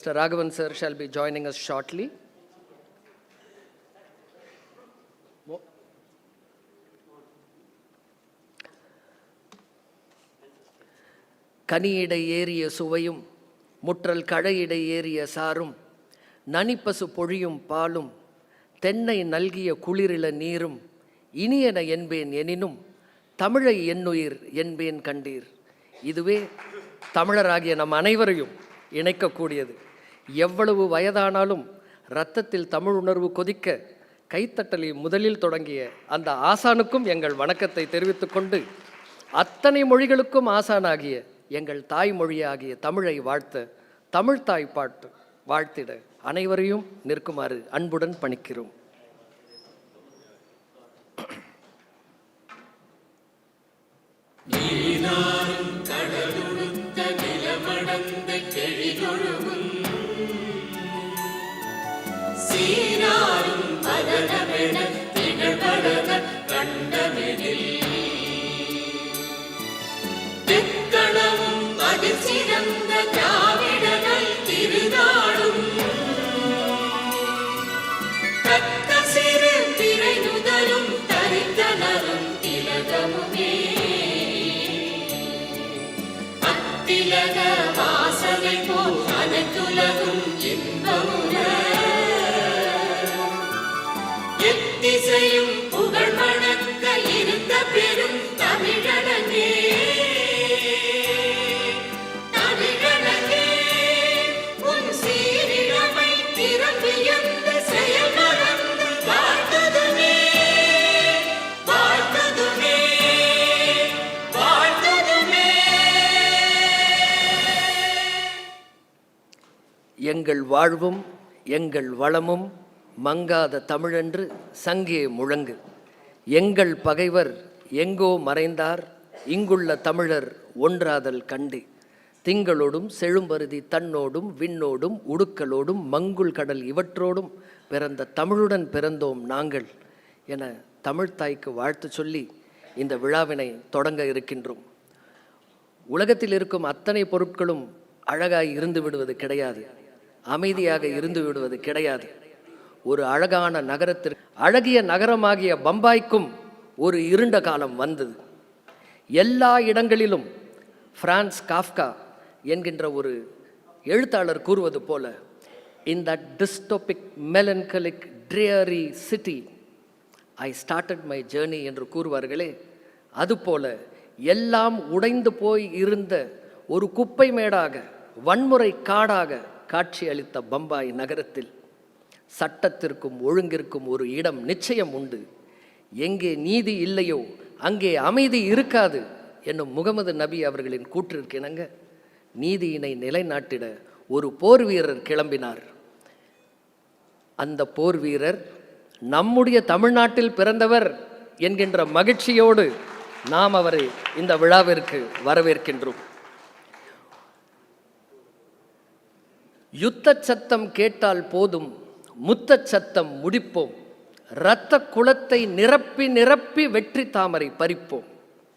Mr. Raghavan sir shall be joining us shortly. கனியிடை ஏறிய சுவையும் முற்றல் கழையிடை ஏறிய சாரும் நனிப்பசு பொழியும் பாலும் தென்னை நல்கிய குளிரில நீரும் இனியன என்பேன் எனினும் தமிழை என்னுயிர் என்பேன் கண்டீர். இதுவே தமிழராகிய நம் அனைவரையும் இணைக்கக்கூடியது. எவ்வளவு வயதானாலும் இரத்தத்தில் தமிழ் உணர்வு கொதிக்க கைத்தட்டலை முதலில் தொடங்கிய அந்த ஆசானுக்கும் எங்கள் வணக்கத்தை தெரிவித்துக் கொண்டு, அத்தனை மொழிகளுக்கும் ஆசானாகிய எங்கள் தாய்மொழியாகிய தமிழை வாழ்த்த தமிழ் தாய் பாட்டு வாழ்த்திட அனைவரையும் நிற்குமாறு அன்புடன் பணிக்கிறோம். எத்திசையும் புகழ் மணக்க இருந்த பெரும் தமிழனே, தமிழனே உன் சீரிழமை திறம்பியந்த செயல் மறந்து வாழ்த்ததுமே, வாழ்த்ததுமே, வாழ்த்ததுமே. எங்கள் வாழ்வும் எங்கள் வளமும் மங்காத தமிழென்று சங்கே முழங்கு. எங்கள் பகைவர் எங்கோ மறைந்தார், இங்குள்ள தமிழர் ஒன்றாதல் கண்டு. திங்களோடும் செழும்பருதி தன்னோடும் விண்ணோடும் உடுக்கலோடும் மங்குள் கடல் இவற்றோடும் பிறந்த தமிழுடன் பிறந்தோம் நாங்கள் என தமிழ்த்தாய்க்கு வாழ்த்து சொல்லி இந்த விழாவினை தொடங்க இருக்கின்றோம். உலகத்தில் இருக்கும் அத்தனை பொருட்களும் அழகாய் இருந்து விடுவது கிடையாது, அமைதியாக இருந்து விடுவது கிடையாது. ஒரு அழகான நகரத்திற்கு, அழகிய நகரமாகிய பம்பாய்க்கும் ஒரு இருண்ட காலம் வந்தது. எல்லா இடங்களிலும் பிரான்ஸ் காஃப்கா என்கின்ற ஒரு எழுத்தாளர் கூறுவது போல, in that dystopic melancholic dreary city I started my journey என்று கூறுவார்களே, அதுபோல எல்லாம் உடைந்து போய் இருந்த ஒரு குப்பை மேடாக, வன்முறை காடாக காட்சி அளித்த பம்பாய் நகரத்தில் சட்டத்திற்கும் ஒழுங்கிற்கும் ஒரு இடம் நிச்சயம் உண்டு. எங்கே நீதி இல்லையோ அங்கே அமைதி இருக்காது என்னும் முகமது நபி அவர்களின் கூற்றிற்கு இணங்க நீதியினை நிலைநாட்டிட ஒரு போர் வீரர் கிளம்பினார். அந்த போர் வீரர் நம்முடைய தமிழ்நாட்டில் பிறந்தவர் என்கின்ற மகிழ்ச்சியோடு நாம் அவரை இந்த விழாவிற்கு வரவேற்கின்றோம். யுத்த சத்தம் கேட்டால் போதும், முத்த சத்தம் முடிப்போம், இரத்த குளத்தை நிரப்பி நிரப்பி வெற்றி தாமரை பறிப்போம்.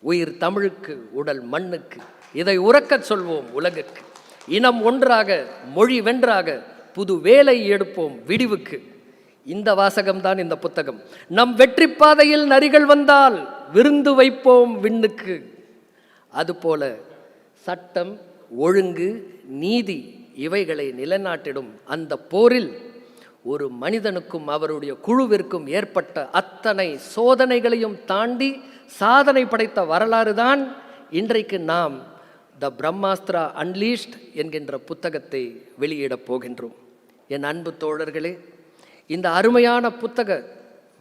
உயிர் தமிழுக்கு, உடல் மண்ணுக்கு, இதை உறக்கச் சொல்வோம் உலகுக்கு. இனம் ஒன்றாக, மொழி வென்றாக, புது வேலை எடுப்போம் விடிவுக்கு. இந்த வாசகம்தான் இந்த புத்தகம். நம் வெற்றி பாதையில் நரிகள் வந்தால் விருந்து வைப்போம் விண்ணுக்கு. அதுபோல சட்டம், ஒழுங்கு, நீதி இவைகளை நிலைநாட்டிடும் அந்த போரில் ஒரு மனிதனுக்கும் அவருடைய குழுவிற்கும் ஏற்பட்ட அத்தனை சோதனைகளையும் தாண்டி சாதனை படைத்த வரலாறு தான் இன்றைக்கு நாம் த பிரம்மாஸ்திரா அன்லீஷ்ட் என்கின்ற புத்தகத்தை வெளியிடப் போகின்றோம். என் அன்பு தோழர்களே, இந்த அருமையான புத்தக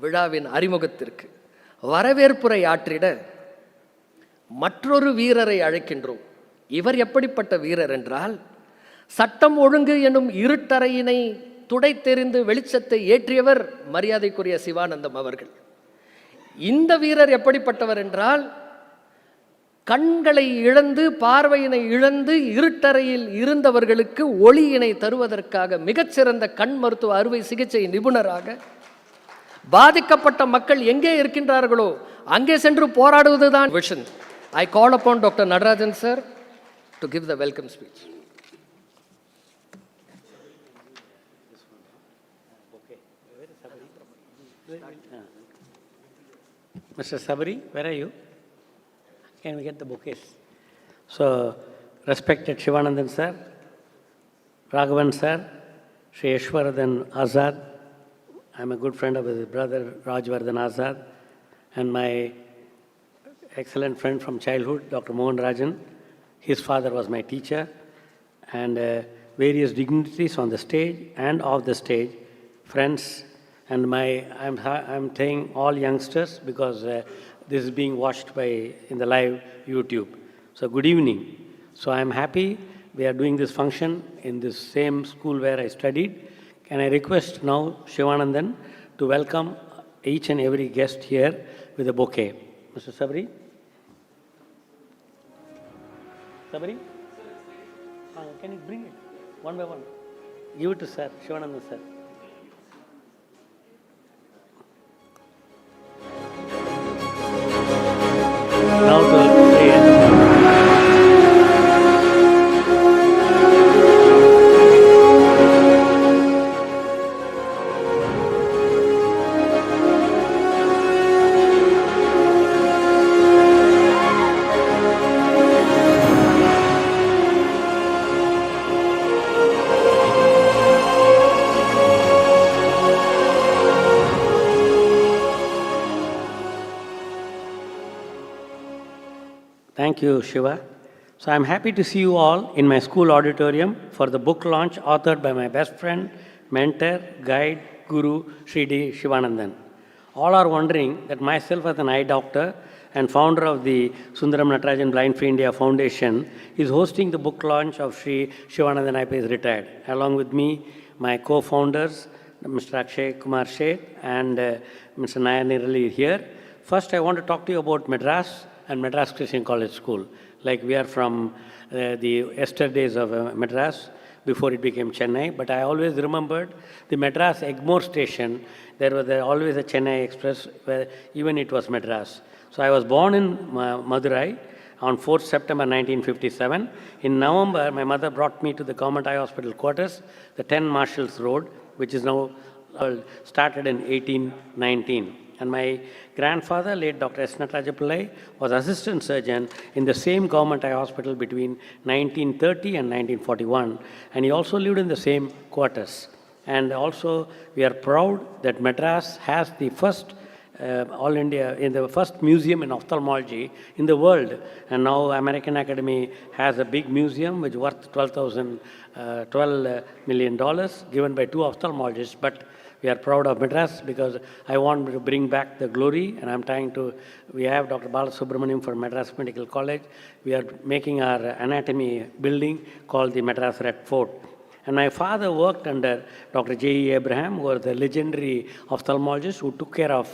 விழாவின் அறிமுகத்திற்கு வரவேற்புரை ஆற்றிட மற்றொரு வீரரை அழைக்கின்றோம். இவர் எப்படிப்பட்ட வீரர் என்றால், சட்டம் ஒழுங்கு எனும் இருட்டறையினை துடைத்தெறிந்து வெளிச்சத்தை ஏற்றியவர் மரியாதைக்குரிய சிவானந்தம் அவர்கள். இந்த வீரர் எப்படிப்பட்டவர் என்றால், கண்களை இழந்து, பார்வையினை இழந்து இருட்டறையில் இருந்தவர்களுக்கு ஒளியினை தருவதற்காக மிகச்சிறந்த கண் மருத்துவ அறுவை சிகிச்சை நிபுணராக, பாதிக்கப்பட்ட மக்கள் எங்கே இருக்கின்றார்களோ அங்கே சென்று போராடுவதுதான் vision. I call upon Dr. Natarajan sir to give the welcome speech. Mr. Sabri, where are you? Can we get the bouquets? So, respected Shivanandan sir, Raghavan sir, Sri Yashwardhan Azad, I'm a good friend of his brother Rajvardhan Azad, and my excellent friend from childhood, Dr. Mohan Rajan. His father was my teacher, and various dignitaries on the stage and off the stage, friends, and I'm saying all youngsters because this is being watched in the live YouTube. So good evening. So I'm happy we are doing this function in this same school where I studied. Can I request now Shivanandan to welcome each and every guest here with a bouquet. Mr. Sabri? Sabri? Can you bring it one by one? Give it to sir, Shivanandan sir. Now to Thank you, Shiva. So I'm happy to see you all in my school auditorium for the book launch authored by my best friend, mentor, guide, guru, Sri D. Shivanandan. All are wondering that myself as an eye doctor and founder of the Sundaram Natarajan Blind Free India Foundation is hosting the book launch of Sri Shivanandan IPS retired. Along with me, my co-founders, Mr. Akshay Kumar Sheth and Mr. Nayar Nirali here. First, I want to talk to you about Madras and Madras Christian College School. Like we are from the yesterdays of Madras before it became Chennai, but I always remembered the Madras Egmore station. There was always a Chennai Express where even it was Madras. So I was born in Madurai on 4th September 1957. In November, my mother brought me to the Government Eye Hospital quarters, the 10 Marshals Road, which is now started in 1819. And my grandfather, late Dr. S. Nataraja Pillai, was assistant surgeon in the same government eye hospital between 1930 and 1941. And he also lived in the same quarters. And also, we are proud that Madras has the first All India, in the first museum in ophthalmology in the world. And now American Academy has a big museum which is worth $12 million given by 2 ophthalmologists. But we are proud of Madras because I want to bring back the glory, and I'm trying to. We have Dr. Balasubramaniam from Madras Medical College. We are making our anatomy building called the Madras Red Fort. And my father worked under Dr. J.E. Abraham, who was the legendary ophthalmologist who took care of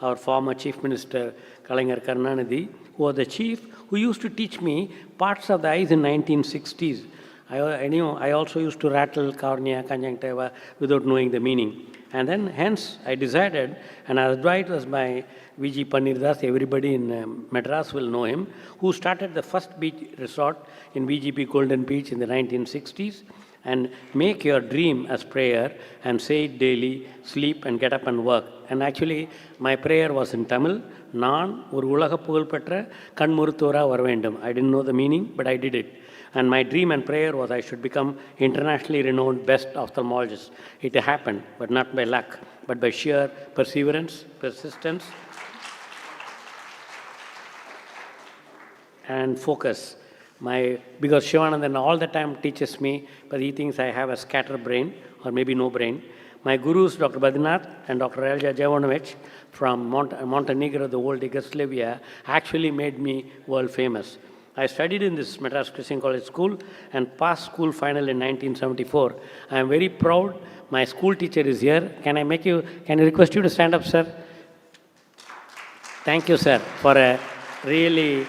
our former Chief Minister Kalaignar Karunanidhi, who was the chief, who used to teach me parts of the eyes in 1960s. I also used to rattle cornea, conjunctiva without knowing the meaning. And then, hence, I decided, and as advised was by V.G. Panirdas, everybody in Madras will know him, who started the first beach resort in VGP Golden Beach in the 1960s. And make your dream as prayer and say it daily, sleep and get up and work. And actually, my prayer was in Tamil. Naan or ulaga pugal petra kanmuruthora varvendum. I didn't know the meaning, but I did it. And my dream and prayer was I should become internationally renowned best ophthalmologist. It happened, but not by luck, but by sheer perseverance, persistence, and focus. Because Shivanandan all the time teaches me, but he thinks I have a scatter brain or maybe no brain. My gurus, Dr. Badrinath and Dr. Elja Jovanovic from Montenegro, the old Yugoslavia, actually made me world famous. I studied in this Madras Christian College School and passed school final in 1974. I am very proud. My school teacher is here. Can I request you to stand up, sir? Thank you, sir, for really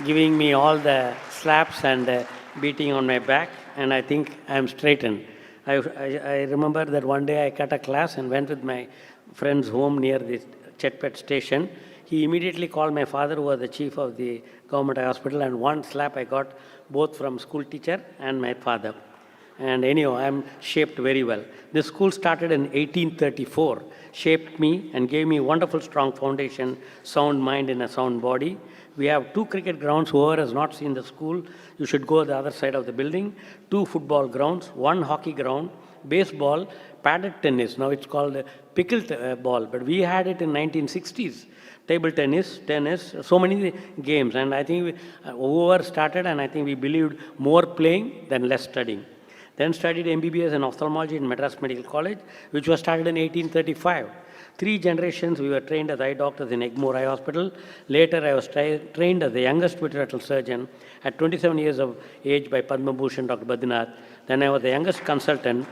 giving me all the slaps and beating on my back, and I think I am straightened. I remember that one day I cut a class and went with my friend's home near the Chetpet station. He immediately called my father, who was the chief of the government hospital, and one slap I got both from school teacher and my father. And anyhow, I am shaped very well. This school started in 1834, shaped me and gave me a wonderful, strong foundation, sound mind in a sound body. We have 2 cricket grounds. Whoever has not seen the school, you should go to the other side of the building. 2 football grounds, 1 hockey ground, baseball, padded tennis. Now it's called pickle ball, but we had it in 1960s. Table tennis, so many games. And I think whoever started, and I think we believed more playing than less studying. Then studied MBBS and ophthalmology in Madras Medical College, which was started in 1835. 3 generations we were trained as eye doctors in Egmore Eye Hospital. Later I was trained as the youngest vitreoretinal surgeon at 27 years of age by Padma Bhushan, Dr. Badrinath. Then I was the youngest consultant.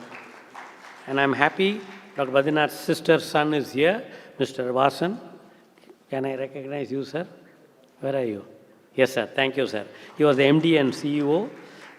And I'm happy Dr. Badrinath's sister's son is here, Mr. Vasan. Can I recognize you, sir? Where are you? Yes, sir. Thank you, sir. He was the MD and CEO.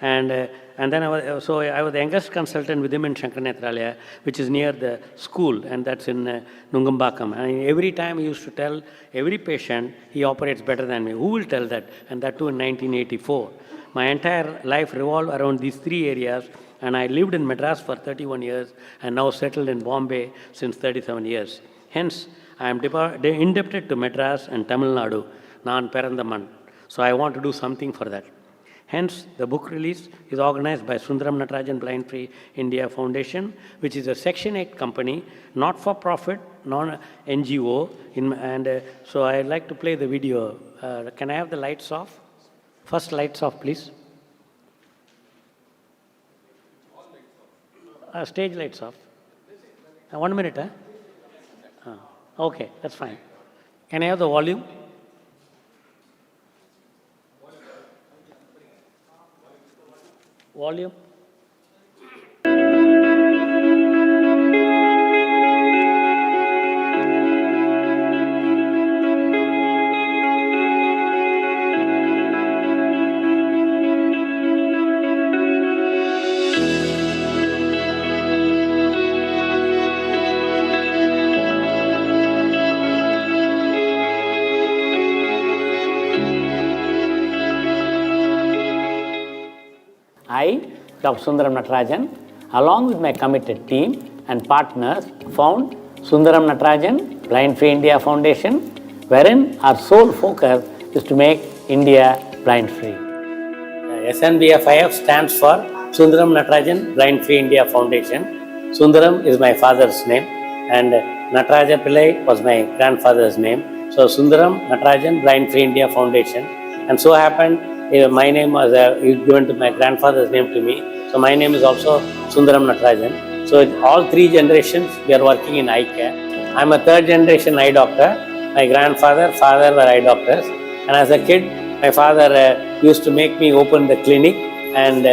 And then I was the youngest consultant with him in Shankar Nethralaya, which is near the school, and that's in Nungambakam. And every time he used to tell every patient he operates better than me. Who will tell that? And that too in 1984. My entire life revolved around these 3 areas, and I lived in Madras for 31 years and now settled in Bombay since 37 years. Hence, I am indebted to Madras and Tamil Nadu, Naan Perandaman. So I want to do something for that. Hence, the book release is organized by Sundaram Natarajan Blind Free India Foundation, which is a Section 8 company, not-for-profit, non-NGO. So I'd like to play the video. Can I have the lights off? First lights off, please. Stage lights off. 1 minute, huh? Okay, that's fine. Can I have the volume? Volume. I, Dr. Sundaram Natarajan, along with my committed team and partners, found Sundaram Natarajan Blind Free India Foundation, wherein our sole focus is to make India blind free. SNBFIF stands for Sundaram Natarajan Blind Free India Foundation. Sundaram is my father's name, and Nataraja Pillai was my grandfather's name. So Sundaram Natarajan Blind Free India Foundation. And so happened, my name was given to my grandfather's name to me. So my name is also Sundaram Natarajan. So all 3 generations we are working in eye care. I am a 3rd generation eye doctor. My grandfather, father were eye doctors. And as a kid, my father used to make me open the clinic and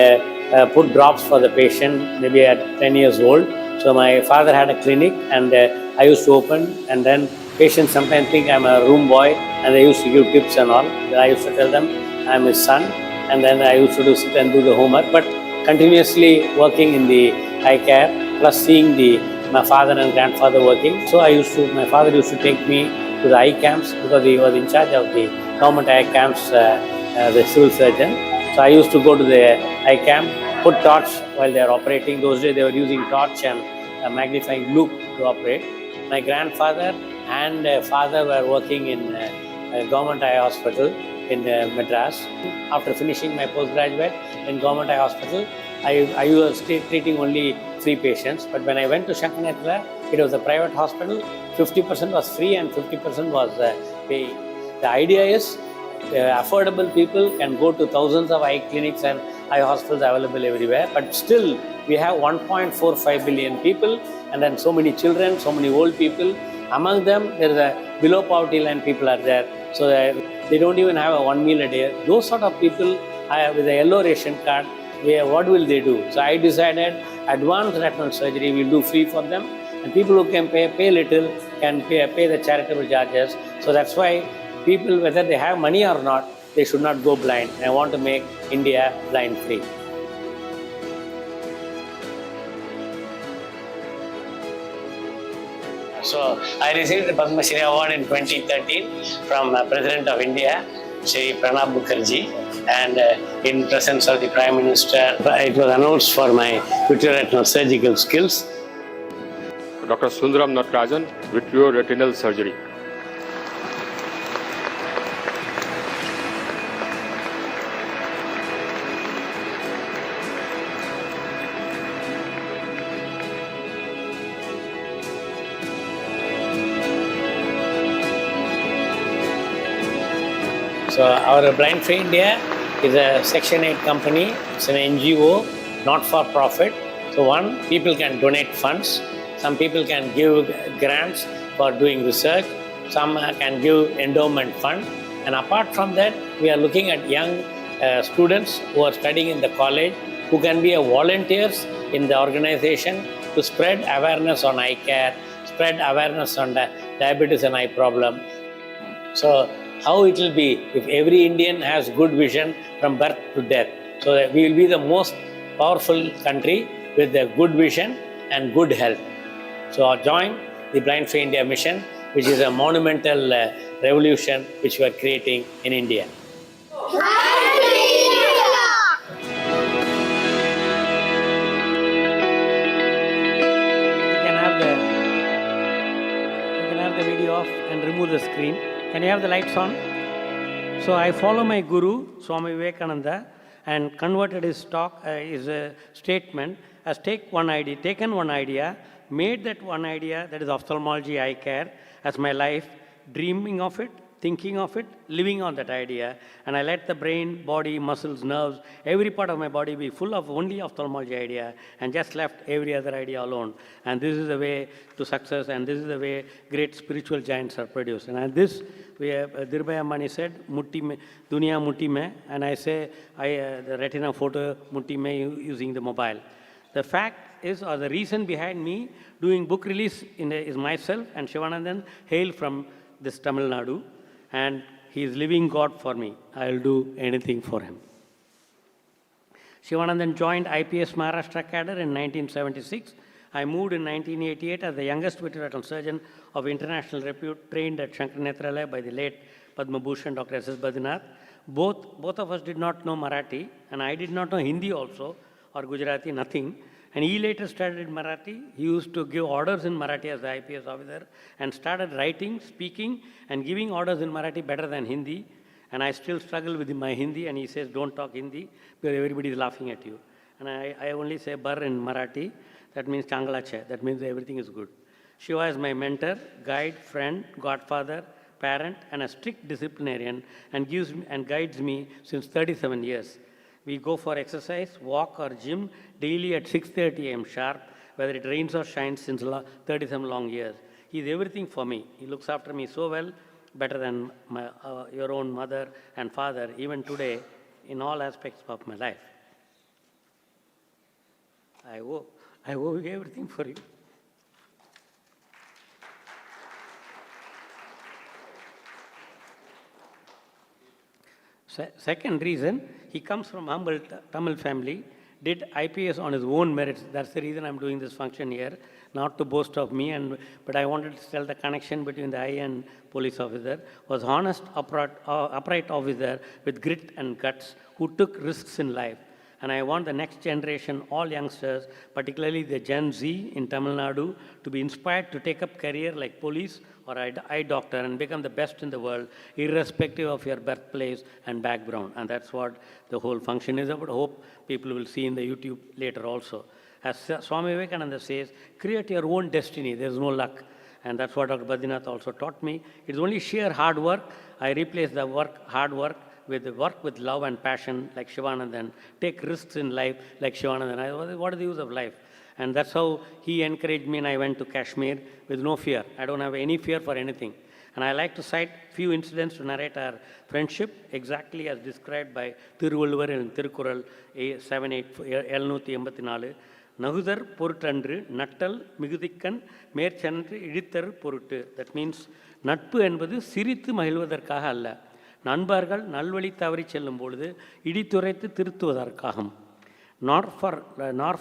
put drops for the patient, maybe at 10 years old. So my father had a clinic, and I used to open, and then patients sometimes think I'm a room boy, and they used to give tips and all. Then I used to tell them I'm his son, and then I used to sit and do the homework, but continuously working in the eye care, plus seeing my father and grandfather working. So my father used to take me to the eye camps, because he was in charge of the government eye camps, the civil surgeon. So I used to go to the eye camp, put torch while they are operating. Those days they were using torch and a magnifying loupe to operate. My grandfather and father were working in government eye hospital in Madras. After finishing my postgraduate in government eye hospital, I was treating only 3 patients. But when I went to Shankar Nethralaya, it was a private hospital. 50% was free and 50% was paying. The idea is affordable people can go to thousands of eye clinics and eye hospitals available everywhere. But still, we have 1.45 billion people, and then so many children, so many old people. Among them, there is a below poverty line people are there. So they don't even have a 1 meal a day. Those sort of people with a yellow ration card, what will they do? So I decided advanced retinal surgery will do free for them, and people who can pay little can pay the charitable charges. So that's why people, whether they have money or not, they should not go blind. I want to make India blind free. So I received the Padma Shri Award in 2013 from President of India. Shri Pranab Mukherjee, and in presence of the Prime Minister, it was announced for my vitreoretinal surgical skills. Dr. Sundaram Natarajan, vitreoretinal surgery. So our Blind for India is a Section 8 company. It's an NGO, not for profit. So one, people can donate funds. Some people can give grants for doing research. Some can give endowment fund. And apart from that, we are looking at young students who are studying in the college who can be volunteers in the organization to spread awareness on eye care, spread awareness on diabetes and eye problem. So how it will be if every Indian has good vision from birth to death. So that we will be the most powerful country with a good vision and good health. So join the Blind for India mission, which is a monumental revolution which we are creating in India. You can have the video off and remove the screen. Can you have the lights on? So I follow my guru, Swami Vivekananda, and converted his talk, his statement as taken one idea, made that one idea, that is ophthalmology, eye care, as my life, dreaming of it, thinking of it, living on that idea, and I let the brain, body, muscles, nerves, every part of my body be full of only ophthalmology idea, and just left every other idea alone. And this is the way to success, and this is the way great spiritual giants are produced. And this, Dhirubhai Ambani said, "Mutti mein, duniya mutti mein," and I say, the retina photo mutti mein using the mobile. The fact is, or the reason behind me doing book release is myself and Shivanandan hail from this Tamil Nadu. And he is living God for me. I will do anything for him. Shivanandan joined IPS Maharashtra cadre in 1976. I moved in 1988 as the youngest vitreoretinal surgeon of international repute, trained at Shankar Nethralaya by the late Padma Bhushan Dr. S.S. Badrinath. Both of us did not know Marathi, and I did not know Hindi also, or Gujarati, nothing. And he later studied Marathi. He used to give orders in Marathi as the IPS officer and started writing, speaking, and giving orders in Marathi better than Hindi. And I still struggle with my Hindi, and he says, "Don't talk Hindi, because everybody is laughing at you." And I only say bar in Marathi. That means changla che. That means everything is good. Shiva is my mentor, guide, friend, godfather, parent, and a strict disciplinarian, and guides me since 37 years. We go for exercise, walk or gym daily at 6:30 a.m. sharp, whether it rains or shines, since 37 long years. He is everything for me. He looks after me so well, better than your own mother and father, even today, in all aspects of my life. I owe everything for you. Second reason, he comes from humble Tamil family, did IPS on his own merits. That's the reason I'm doing this function here, not to boast of me, but I wanted to tell the connection between the eye and police officer. Was honest, upright officer with grit and guts who took risks in life. And I want the next generation, all youngsters, particularly the Gen Z in Tamil Nadu, to be inspired to take up career like police or eye doctor and become the best in the world, irrespective of your birthplace and background. And that's what the whole function is about. I hope people will see in the YouTube later also. As Swami Vivekananda says, create your own destiny. There's no luck. And that's what Dr. Badrinath also taught me. It's only sheer hard work. I replace the hard work with love and passion like Shivanandan. Take risks in life like Shivanandan. What is the use of life? And that's how he encouraged me, and I went to Kashmir with no fear. I don't have any fear for anything. And I like to cite few incidents to narrate our friendship, exactly as described by Thiruvulluvar in Thirukkural 784. Nahudar பொருட்டன்று நட்டல் மிகுதிக்கண் மேற்சென்று இழித்தரு பொருட்டு. That means நட்பு என்பது சிரித்து மகிழ்வதற்காக அல்ல, நண்பர்கள் நல்வழி தவறி செல்லும் பொழுது இடித்துரைத்து திருத்துவதற்காகும். Nor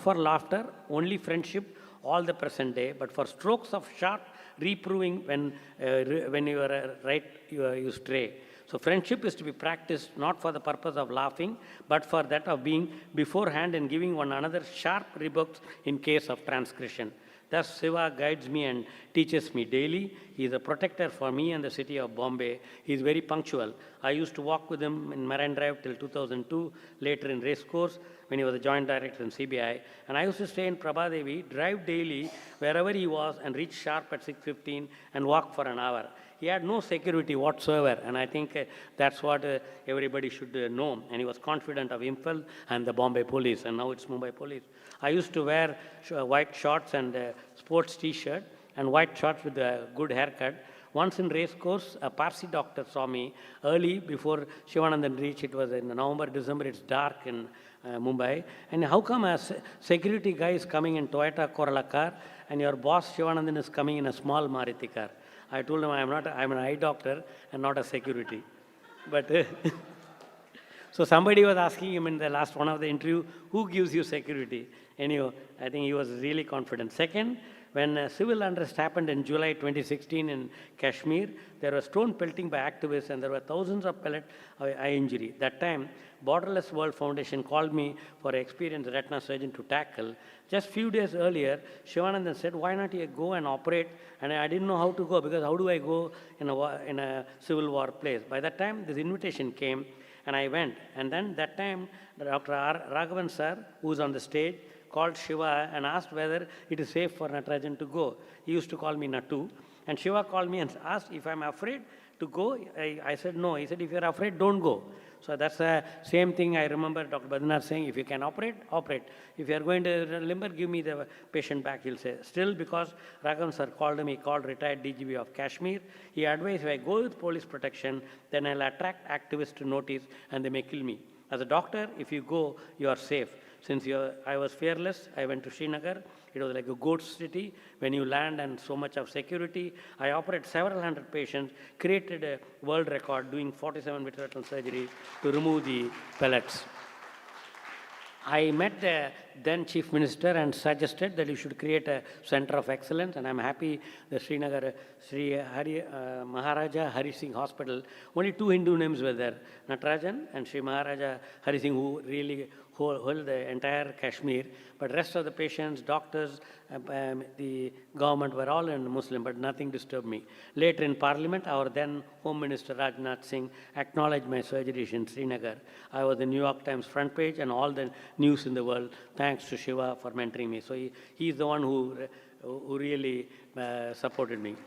for laughter, only friendship all the present day, but for strokes of sharp reproving when you are right, you stray. So friendship is to be practiced not for the purpose of laughing, but for that of being beforehand and giving one another sharp rebukes in case of transgression. Thus, Shiva guides me and teaches me daily. He is a protector for me and the city of Bombay. He is very punctual. I used to walk with him in Marine Drive till 2002, later in Racecourse, when he was a joint director in CBI. And I used to stay in Prabhadevi, drive daily wherever he was, and reach sharp at 6:15 and walk for an hour. He had no security whatsoever, and I think that's what everybody should know. And he was confident of himself and the Bombay police, and now it's Mumbai police. I used to wear white shorts and sports t-shirt and white shorts with a good haircut. Once in Racecourse, a Parsi doctor saw me early before Shivanandan reached. It was in November, December, it's dark in Mumbai. And how come a security guy is coming in Toyota Corolla car and your boss Shivanandan is coming in a small Maruti car? I told him I'm an eye doctor and not a security. But so somebody was asking him in the last one of the interview, who gives you security? Anyway, I think he was really confident. Second, when civil unrest happened in July 2016 in Kashmir, there was stone pelting by activists and there were thousands of pellet eye injury. That time, Borderless World Foundation called me for an experienced retina surgeon to tackle. Just few days earlier, Shivanandan said, why not you go and operate? And I didn't know how to go because how do I go in a civil war place? By that time, this invitation came and I went. And then that time, Dr. Raghavan sir, who was on the stage, called Shiva and asked whether it is safe for Natarajan to go. He used to call me Natu. And Shiva called me and asked if I'm afraid to go. I said no. He said, if you're afraid, don't go. So that's the same thing I remember Dr. Badrinath saying, if you can operate, operate. If you're going to limber, give me the patient back, he'll say. Still, because Raghavan sir called him, he called retired DGP of Kashmir. He advised, if I go with police protection, then I'll attract activists to notice and they may kill me. As a doctor, if you go, you are safe. Since I was fearless, I went to Srinagar. It was like a ghost city. When you land and so much of security, I operated several hundred patients, created a world record doing 47 vitreoretinal surgeries to remove the pellets. I met the then Chief Minister and suggested that you should create a center of excellence, and I'm happy the Srinagar Sri Maharaja Hari Singh Hospital, only two Hindu names were there, Natarajan and Sri Maharaja Hari Singh, who really hold the entire Kashmir, but rest of the patients, doctors, the government were all in Muslim, but nothing disturbed me. Later in Parliament, our then Home Minister Rajnath Singh acknowledged my surgeries in Srinagar. I was the New York Times front page and all the news in the world, thanks to Shiva for mentoring me. So he's the one who really supported me.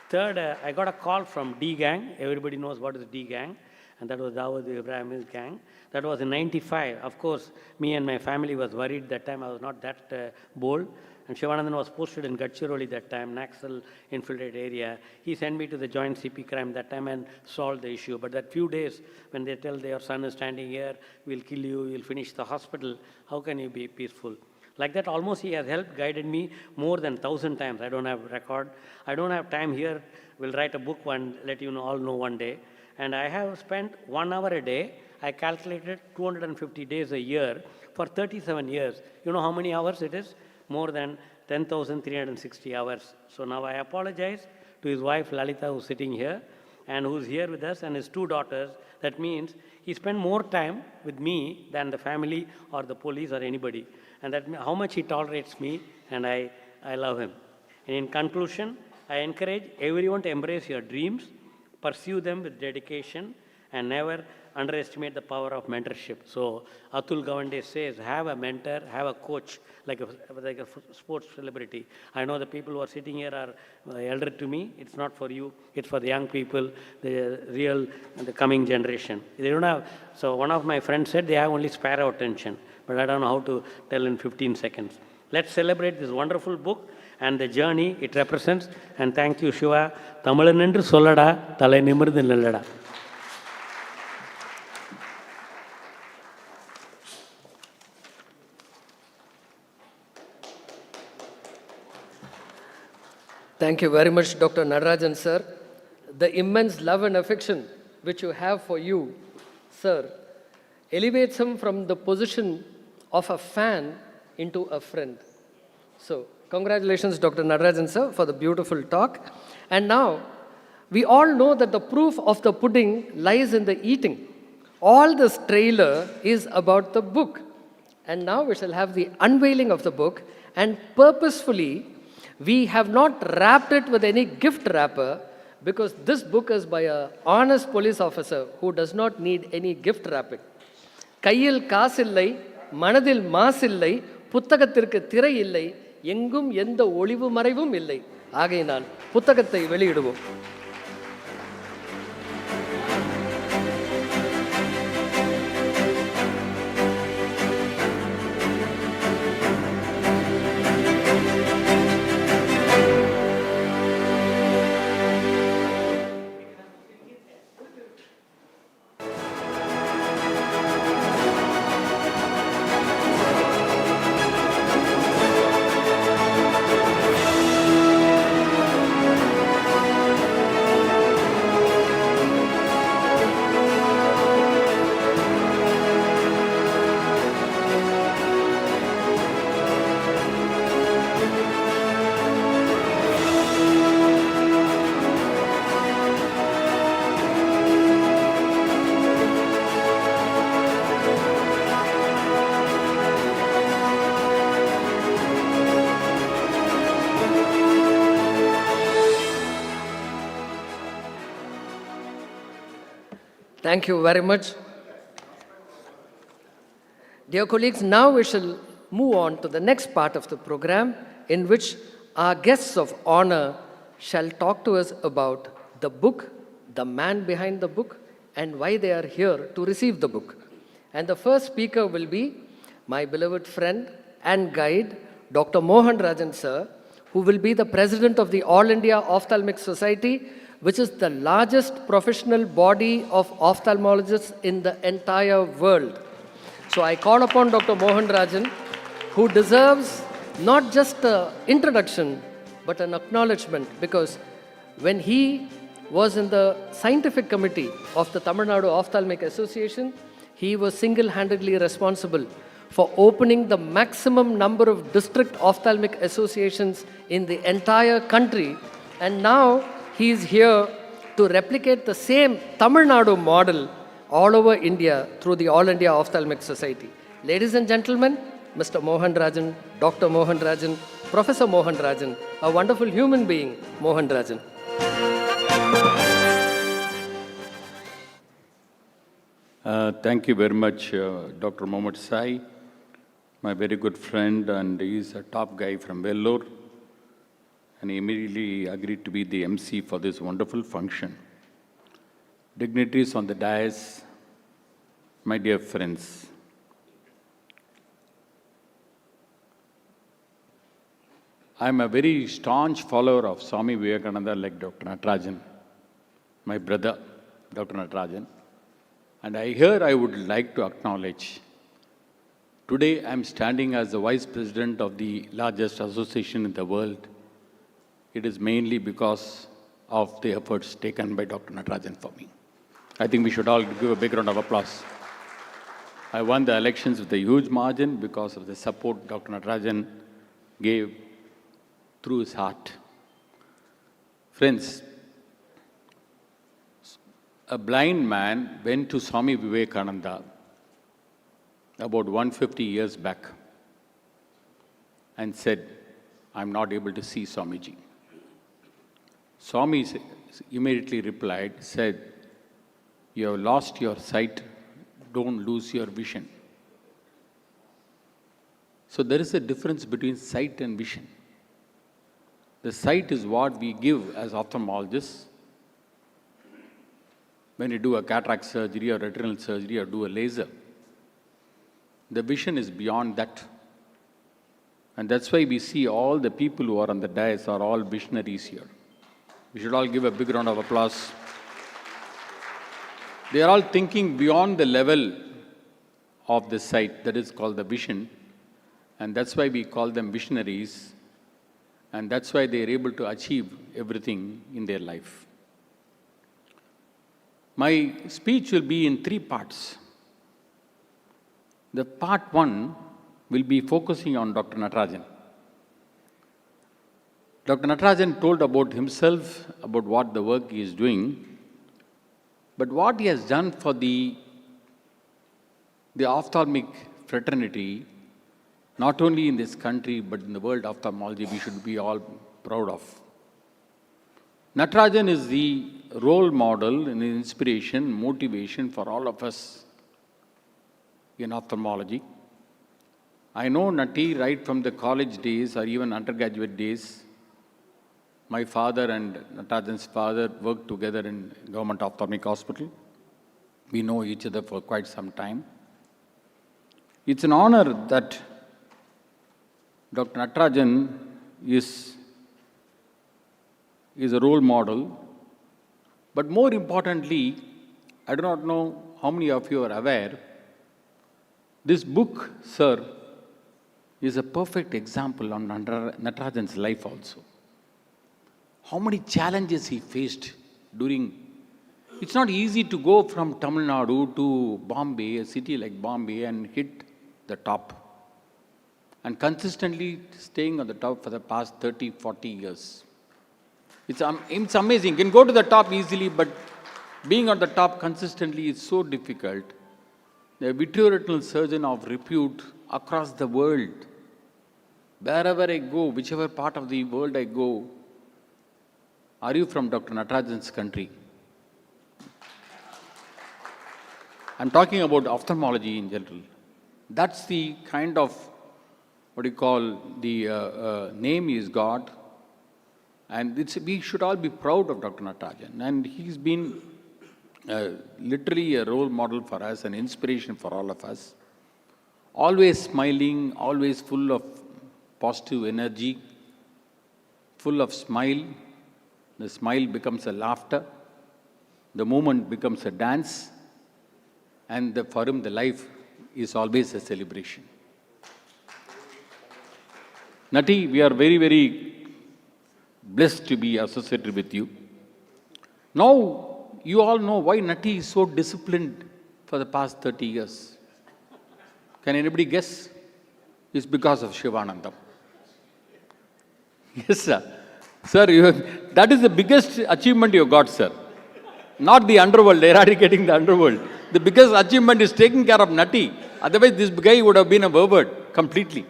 Third, I got a call from D-Gang. Everybody knows what is D-Gang. And that was Dawood Ibrahim's gang. That was in 95. Of course, me and my family was worried that time. I was not that bold. And Shivanandan was posted in Gadchiroli that time, Naxal infiltrated area. He sent me to the joint CP crime that time and solved the issue. But that few days, when they tell your son is standing here, we'll kill you, we'll finish the hospital, how can you be peaceful? Like that, almost he has helped, guided me more than 1,000 times. I don't have record. I don't have time here. We'll write a book and let you all know one day. And I have spent 1 hour a day. I calculated 250 days a year for 37 years. You know how many hours it is? More than 10,360 hours. So now I apologize to his wife Lalita, who's sitting here and who's here with us, and his two daughters. That means he spent more time with me than the family or the police or anybody. And that means how much he tolerates me, and I love him. And in conclusion, I encourage everyone to embrace your dreams, pursue them with dedication, and never underestimate the power of mentorship. So Atul Gawande says, have a mentor, have a coach, like a sports celebrity. I know the people who are sitting here are elder to me. It's not for you. It's for the young people, the coming generation. They don't have. So one of my friends said they have only sparrow attention, but I don't know how to tell in 15 seconds. Let's celebrate this wonderful book and the journey it represents. And thank you, Shiva. Tamilan endru sollada, thalai nimirdu nillada. Thank you very much, Dr. Natarajan, sir. The immense love and affection which you have for you, sir, elevates him from the position of a fan into a friend. So, congratulations, Dr. Natarajan, sir, for the beautiful talk. And now, We all know that the proof of the pudding lies in the eating. All this trailer is about the book. And now we shall have the unveiling of the book. And purposefully, we have not wrapped it with any gift wrapper because this book is by an honest police officer who does not need any gift wrapping. கையில் காசில்லை, மனதில் மாசில்லை, புத்தகத்திற்கு திரை இல்லை, எங்கும் எந்த ஒளிவு மறைவும் இல்லை. ஆகையினால் புத்தகத்தை வெளியிடுவோம். Thank you very much. Dear colleagues, now we shall move on to the next part of the program in which our guests of honor shall talk to us about the book, the man behind the book, and why they are here to receive the book. And the first speaker will be my beloved friend and guide, Dr. Mohan Rajan sir, who will be the president of the All India Ophthalmic Society, which is the largest professional body of ophthalmologists in the entire world. So I call upon Dr. Mohan Rajan, who deserves not just an introduction, but an acknowledgement, because when he was in the scientific committee of the Tamil Nadu Ophthalmic Association, he was single-handedly responsible for opening the maximum number of district ophthalmic associations in the entire country. And now he is here to replicate the same Tamil Nadu model all over India through the All India Ophthalmic Society. Ladies and gentlemen, Mr. Mohan Rajan, Dr. Mohan Rajan, Professor Mohan Rajan, a wonderful human being, Mohan Rajan. Thank you very much, Dr. Mohammed Sai, my very good friend, and he's a top guy from Vellore. And he immediately agreed to be the MC for this wonderful function. Dignitaries on the dais, my dear friends, I'm a very staunch follower of Swami Vivekananda like Dr. Natarajan, my brother, Dr. Natarajan. And I would like to acknowledge, today I'm standing as the Vice President of the largest association in the world. It is mainly because of the efforts taken by Dr. Natarajan for me. I think we should all give a big round of applause. I won the elections with a huge margin because of the support Dr. Natarajan gave through his heart. Friends, a blind man went to Swami Vivekananda about 150 years back and said, I'm not able to see Swamiji. Swami immediately replied, said, you have lost your sight, don't lose your vision. So there is a difference between sight and vision. The sight is what we give as ophthalmologists when you do a cataract surgery or retinal surgery or do a laser. The vision is beyond that. And that's why we see all the people who are on the dais are all visionaries here. We should all give a big round of applause. They are all thinking beyond the level of the sight, that is called the vision. And that's why we call them visionaries. And that's why they are able to achieve everything in their life. My speech will be in 3 parts. The part 1 will be focusing on Dr. Natarajan. Dr. Natarajan told about himself, about what the work he is doing, but what he has done for the ophthalmic fraternity, not only in this country but in the world of ophthalmology, we should be all proud of. Natarajan is the role model and inspiration, motivation for all of us in ophthalmology. I know Nati right from the college days or even undergraduate days. My father and Natarajan's father worked together in Government Ophthalmic Hospital. We know each other for quite some time. It's an honor that Dr. Natarajan is a role model. But more importantly, I do not know how many of you are aware, this book, sir, is a perfect example on Natarajan's life also. How many challenges he faced during. It's not easy to go from Tamil Nadu to Bombay, a city like Bombay, and hit the top. And consistently staying on the top for the past 30, 40 years. It's amazing. You can go to the top easily, but being on the top consistently is so difficult. The vitreoretinal surgeon of repute across the world. Wherever I go, whichever part of the world I go, are you from Dr. Natarajan's country? I'm talking about ophthalmology in general. That's the kind of, what do you call, the name he's got. And we should all be proud of Dr. Natarajan. And he's been literally a role model for us, an inspiration for all of us. Always smiling, always full of positive energy, full of smile. The smile becomes a laughter. The moment becomes a dance. And for him, the life is always a celebration. Nati, we are very, very blessed to be associated with you. Now, you all know why Nati is so disciplined for the past 30 years. Can anybody guess? It's because of Shivanandam. Yes, sir. Sir, that is the biggest achievement you got, sir. Not the underworld, eradicating the underworld. The biggest achievement is taking care of Nati. Otherwise, this guy would have been a pervert completely.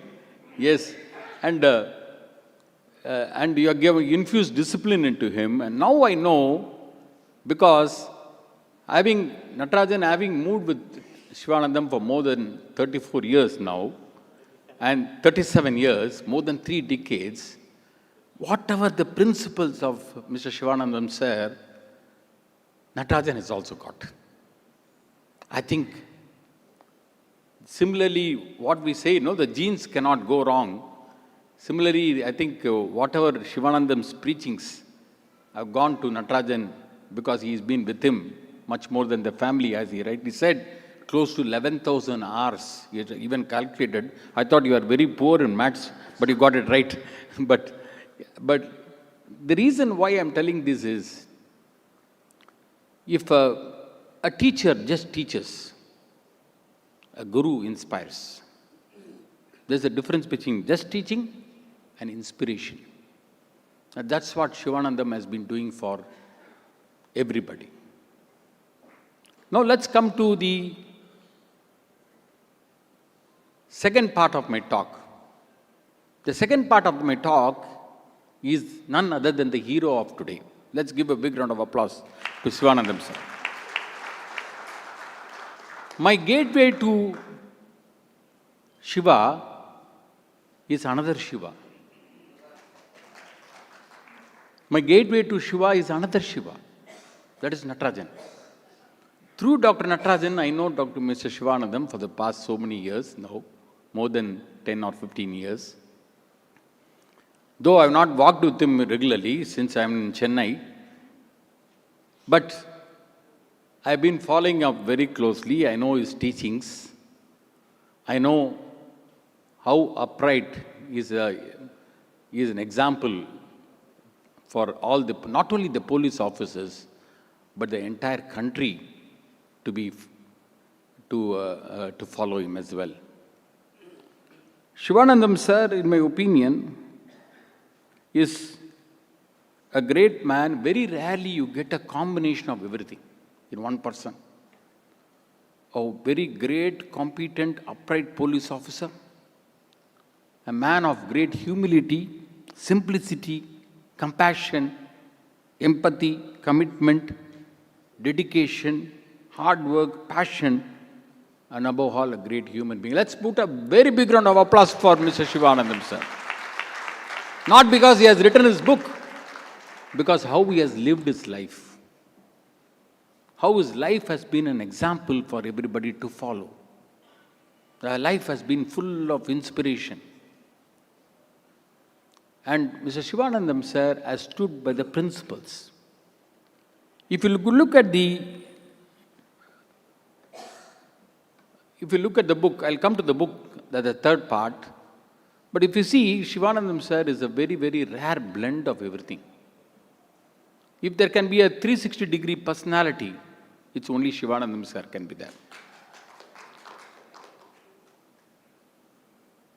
Yes. And you have infused discipline into him. And now I know, because Natarajan having moved with Shivanandam for more than 34 years now, and 37 years, more than 3 decades, whatever the principles of Mr. Shivanandam sir, Natarajan has also got. I think, similarly, what we say, the genes cannot go wrong. Similarly, I think whatever Shivanandam's preachings have gone to Natarajan, because he's been with him much more than the family, as he rightly said, close to 11,000 hours. He even calculated. I thought you are very poor in maths, but you got it right. But the reason why I'm telling this is, if a teacher just teaches, a guru inspires. There's a difference between just teaching and inspiration. And that's what Shivanandam has been doing for everybody. Now let's come to the second part of my talk. The second part of my talk is none other than the hero of today. Let's give a big round of applause to Shivanandam sir. My gateway to Shiva is another Shiva. My gateway to Shiva is another Shiva. That is Natarajan. Through Dr. Natarajan, I know Dr. Mr. Shivanandam for the past so many years now, more than 10 or 15 years. Though I have not walked with him regularly since I am in Chennai, but I have been following up very closely. I know his teachings. I know how upright he is an example for all not only the police officers, but the entire country to follow him as well. Shivanandam sir, in my opinion, is a great man, very rarely you get a combination of everything in one person. A very great, competent, upright police officer, a man of great humility, simplicity, compassion, empathy, commitment, dedication, hard work, passion, and above all, a great human being. Let's put a very big round of applause for Mr. Shivanandam, sir. Not because he has written his book, because how he has lived his life. How his life has been an example for everybody to follow. Their life has been full of inspiration. And Mr. Shivanandam, sir, has stood by the principles. If you look at the book, I'll come to the book, that's the third part. But if you see, Shivanandam, sir, is a very, very rare blend of everything. If there can be a 360-degree personality, it's only Shivanandam, sir, can be there.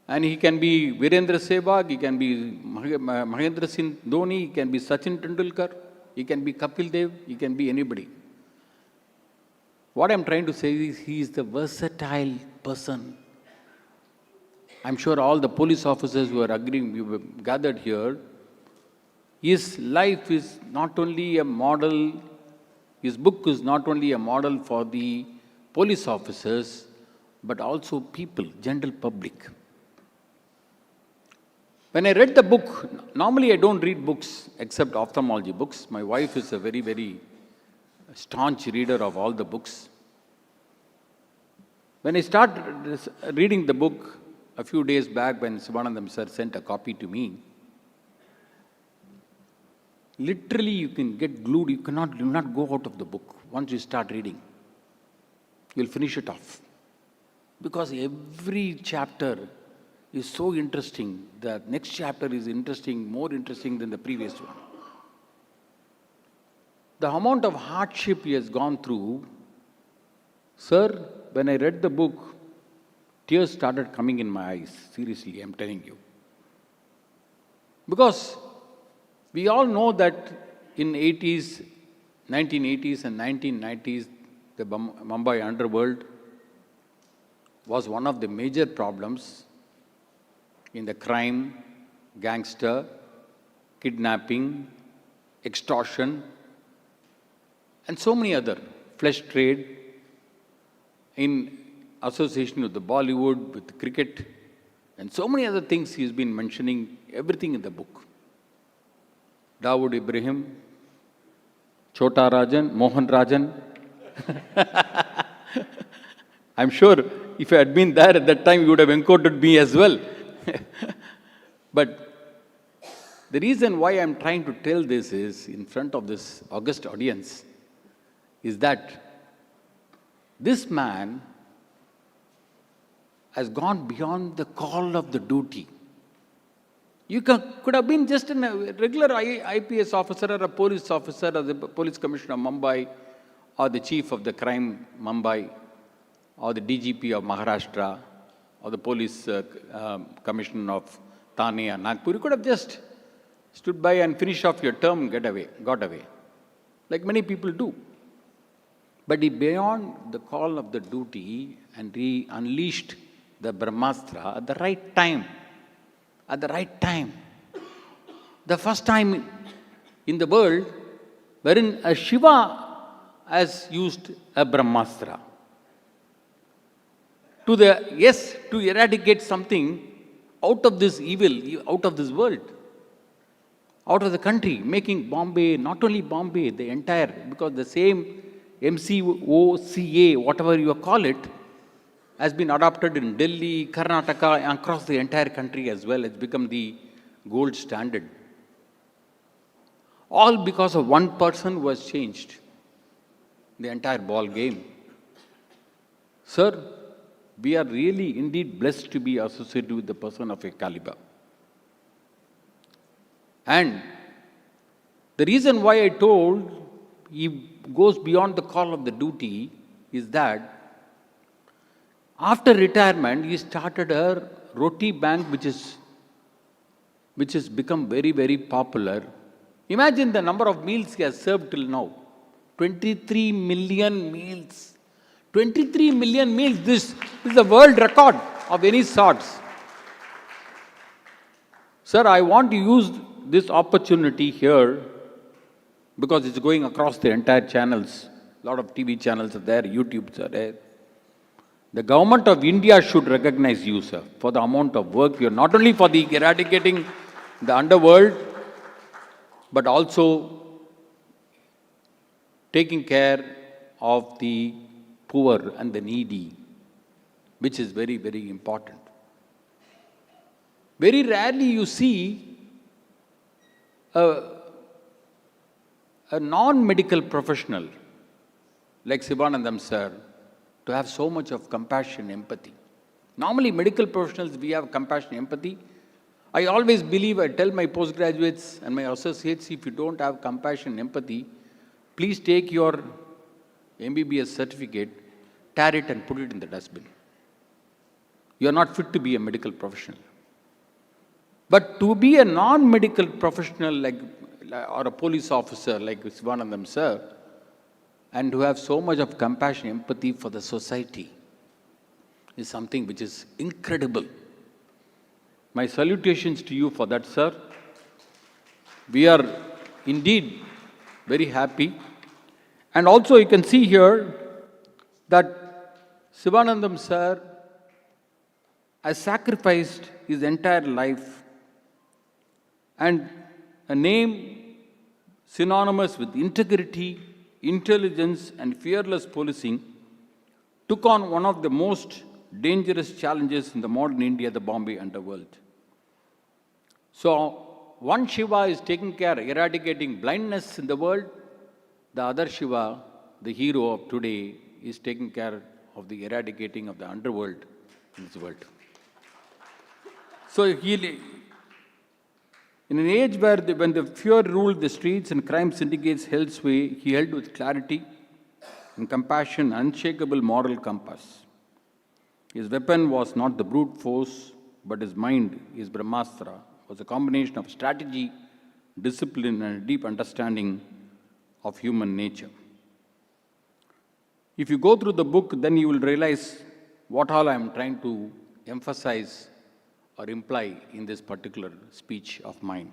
And he can be Virendra Sehwag, he can be Mahendra Singh Dhoni, he can be Sachin Tendulkar, he can be Kapil Dev, he can be anybody. What I'm trying to say is he is the versatile person. I'm sure all the police officers who are agreeing, we were gathered here, his life is not only a model, his book is not only a model for the police officers, but also people, general public. When I read the book, normally I don't read books except ophthalmology books. My wife is a very, very staunch reader of all the books. When I started reading the book a few days back, when Shivanandam, sir, sent a copy to me, literally you can get glued, you do not go out of the book. Once you start reading, you'll finish it off. Because every chapter is so interesting. The next chapter is interesting, more interesting than the previous one. The amount of hardship he has gone through, sir, when I read the book, tears started coming in my eyes. Seriously, I'm telling you. Because we all know that in 1980s and 1990s, the Mumbai underworld was one of the major problems in the crime, gangster, kidnapping, extortion, and so many other, flesh trade, in association with the Bollywood, with cricket, and so many other things he's been mentioning, everything in the book. Dawood Ibrahim, Chota Rajan, Mohan Rajan. I'm sure if I had been there at that time, you would have encountered me as well. But the reason why I'm trying to tell this is, in front of this august audience, is that this man has gone beyond the call of the duty. You could have been just a regular IPS officer or a police officer or the police commissioner of Mumbai or the chief of the crime Mumbai or the DGP of Maharashtra or the police commissioner of Thane and Nagpur. You could have just stood by and finished off your term and got away, like many people do. But he beyond the call of the duty and he unleashed the Brahmastra at the right time. At the right time. The first time in the world wherein a Shiva has used a Brahmastra. To eradicate something out of this evil, out of this world, out of the country, making Bombay, not only Bombay, the entire, because the same MCOCA, whatever you call it, has been adopted in Delhi, Karnataka, and across the entire country as well. It's become the gold standard. All because of one person who has changed the entire ball game. Sir, we are really indeed blessed to be associated with the person of a caliber. And the reason why I told he goes beyond the call of the duty is that after retirement, he started a roti bank which has become very, very popular Imagine the number of meals he has served till now. 23 million meals. 23 million meals. This is the world record of any sorts. Sir, I want to use this opportunity here because it's going across the entire channels. A lot of TV channels are there, YouTubes are there. The government of India should recognize you, sir, for the amount of work you're not only for the eradicating the underworld, but also taking care of the poor and the needy, which is very, very important. Very rarely you see a non-medical professional like Sivanandam sir to have so much of compassion, empathy. Normally medical professionals, we have compassion, empathy. I always believe, I tell my postgraduates and my associates, if you don't have compassion, empathy, please take your MBBS certificate, tear it and put it in the dustbin. You are not fit to be a medical professional. But to be a non-medical professional or a police officer like Sivanandam sir, and to have so much of compassion, empathy for the society is something which is incredible. My salutations to you for that, sir. We are indeed very happy. And also you can see here that Sivanandam sir has sacrificed his entire life, and a name synonymous with integrity, intelligence and fearless policing took on one of the most dangerous challenges in the modern India, the Bombay underworld. So, one Shiva is taking care, eradicating blindness in the world. The other Shiva, the hero of today, is taking care of the eradicating of the underworld in this world. So, in an age where when the fear ruled the streets and crime syndicates held sway, he held with clarity and compassion, unshakable moral compass. His weapon was not the brute force, but his mind, his Brahmastra, was a combination of strategy, discipline, and a deep understanding of human nature. If you go through the book, then you will realize what all I am trying to emphasize or imply in this particular speech of mine.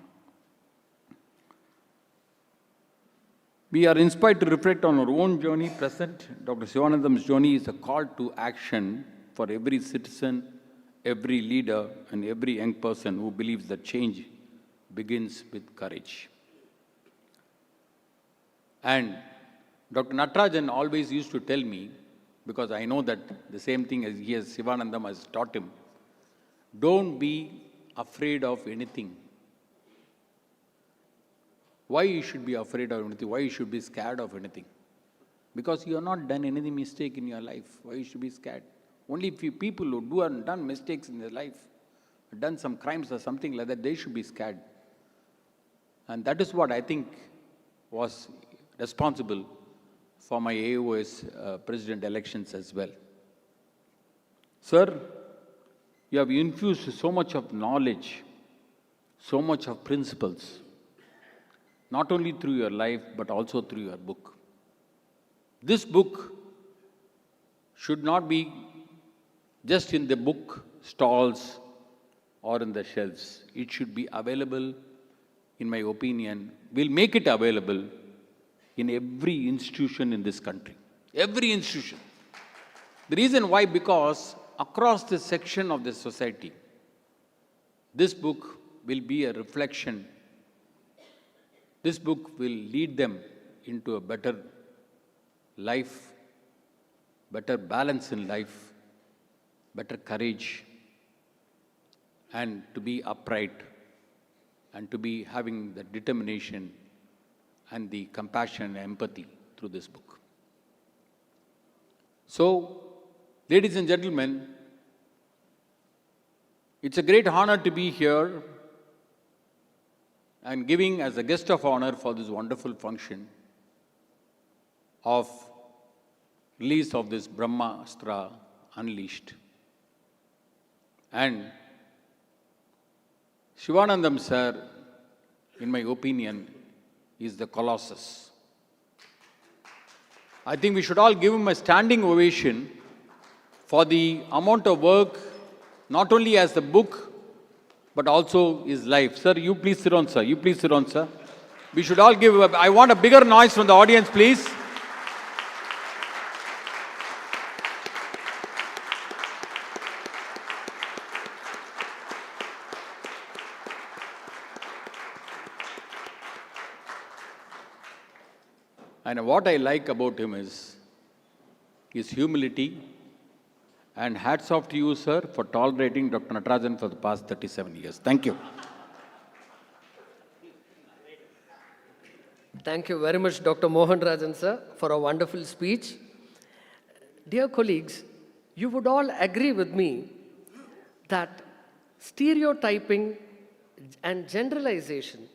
We are inspired to reflect on our own journey. Present, Dr. Sivanandam's journey is a call to action for every citizen, every leader, and every young person who believes that change begins with courage. And Dr. Natarajan always used to tell me, because I know that the same thing as Sivanandam has taught him, don't be afraid of anything. Why you should be afraid of anything? Why you should be scared of anything? Because you have not done any mistake in your life. Why you should be scared? Only few people who have done mistakes in their life, done some crimes or something like that, they should be scared. And that is what I think was responsible for my AOS president elections as well. Sir, you have infused so much of knowledge, so much of principles, not only through your life, but also through your book. This book should not be just in the book stalls or in the shelves. It should be available, in my opinion, we'll make it available in every institution in this country. Every institution. The reason why, because across this section of the society, this book will be a reflection. This book will lead them into a better life, better balance in life, better courage, and to be upright, and to be having the determination and the compassion and empathy through this book. So, ladies and gentlemen, it's a great honor to be here and giving as a guest of honor for this wonderful function of release of this Brahmastra Unleashed. And Sivanandam sir, in my opinion, is the Colossus. I think we should all give him a standing ovation for the amount of work, not only as the book, but also his life. Sir, you please sit on, sir. You please sit on, sir. We should all give, I want a bigger noise from the audience, please. And what I like about him is his humility. And hats off to you, sir, for tolerating Dr. Natarajan for the past 37 years. Thank you. Thank you very much, Dr. Mohan Rajan, sir, for a wonderful speech. Dear colleagues, you would all agree with me that stereotyping and generalization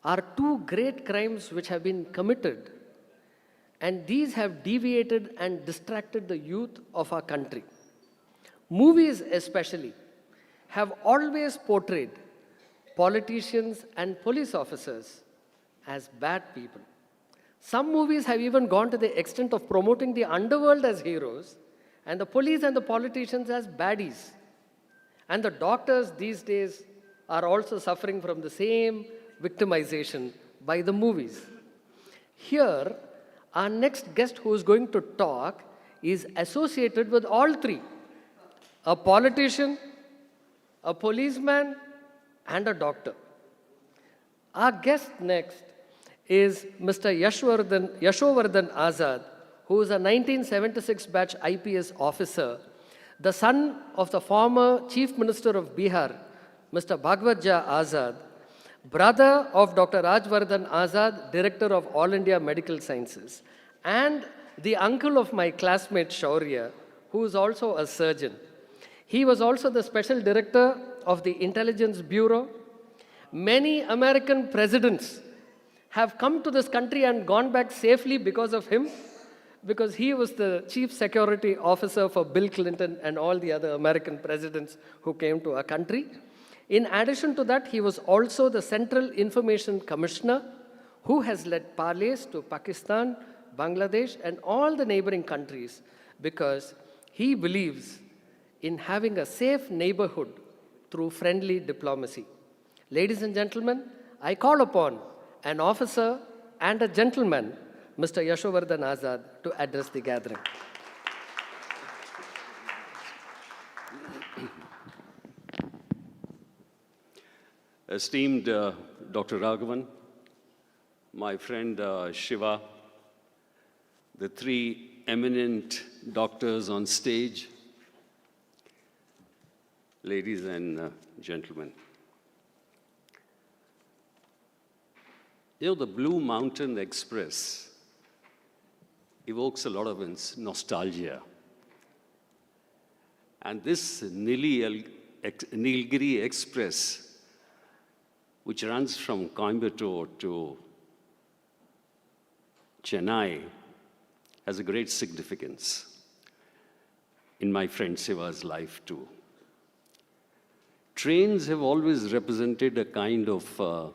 are two great crimes which have been committed, and these have deviated and distracted the youth of our country. Movies especially have always portrayed politicians and police officers as bad people. Some movies have even gone to the extent of promoting the underworld as heroes and the police and the politicians as baddies. And the doctors these days are also suffering from the same victimization by the movies. Here, our next guest who is going to talk is associated with all three: a politician, a policeman, and a doctor. Our guest next is Mr. Yashovardhan Azad, who is a 1976 batch IPS officer, the son of the former Chief Minister of Bihar, Mr. Bhagwatja Azad, brother of Dr. Rajvardhan Azad, Director of All India Medical Sciences, and the uncle of my classmate Shaurya, who is also a surgeon. He was also the Special Director of the Intelligence Bureau. Many American presidents have come to this country and gone back safely because of him, because he was the Chief Security Officer for Bill Clinton and all the other American presidents who came to our country. In addition to that, he was also the Central Information Commissioner, who has led parleys to Pakistan, Bangladesh, and all the neighboring countries, because he believes in having a safe neighborhood through friendly diplomacy. Ladies and gentlemen, I call upon an officer and a gentleman, Mr. Yashovardhan Azad, to address the gathering. Esteemed Dr. Raghavan, my friend Shiva, the three eminent doctors on stage, ladies and gentlemen. You know, the Blue Mountain Express evokes a lot of nostalgia. And this Nilgiri Express, which runs from Coimbatore to Chennai, has a great significance in my friend Shiva's life too. Trains have always represented a kind of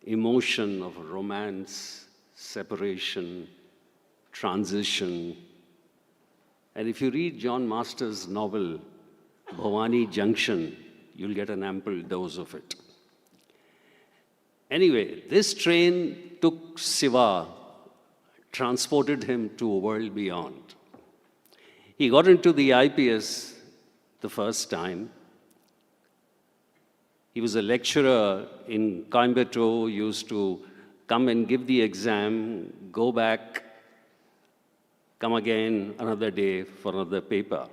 emotion of romance, separation, transition. And if you read John Masters' novel, Bhavani Junction, you'll get an ample dose of it. Anyway, this train took Shiva, transported him to a world beyond. He got into the IPS the first time. He was a lecturer in Coimbatore, used to come and give the exam, go back, come again another day for another paper.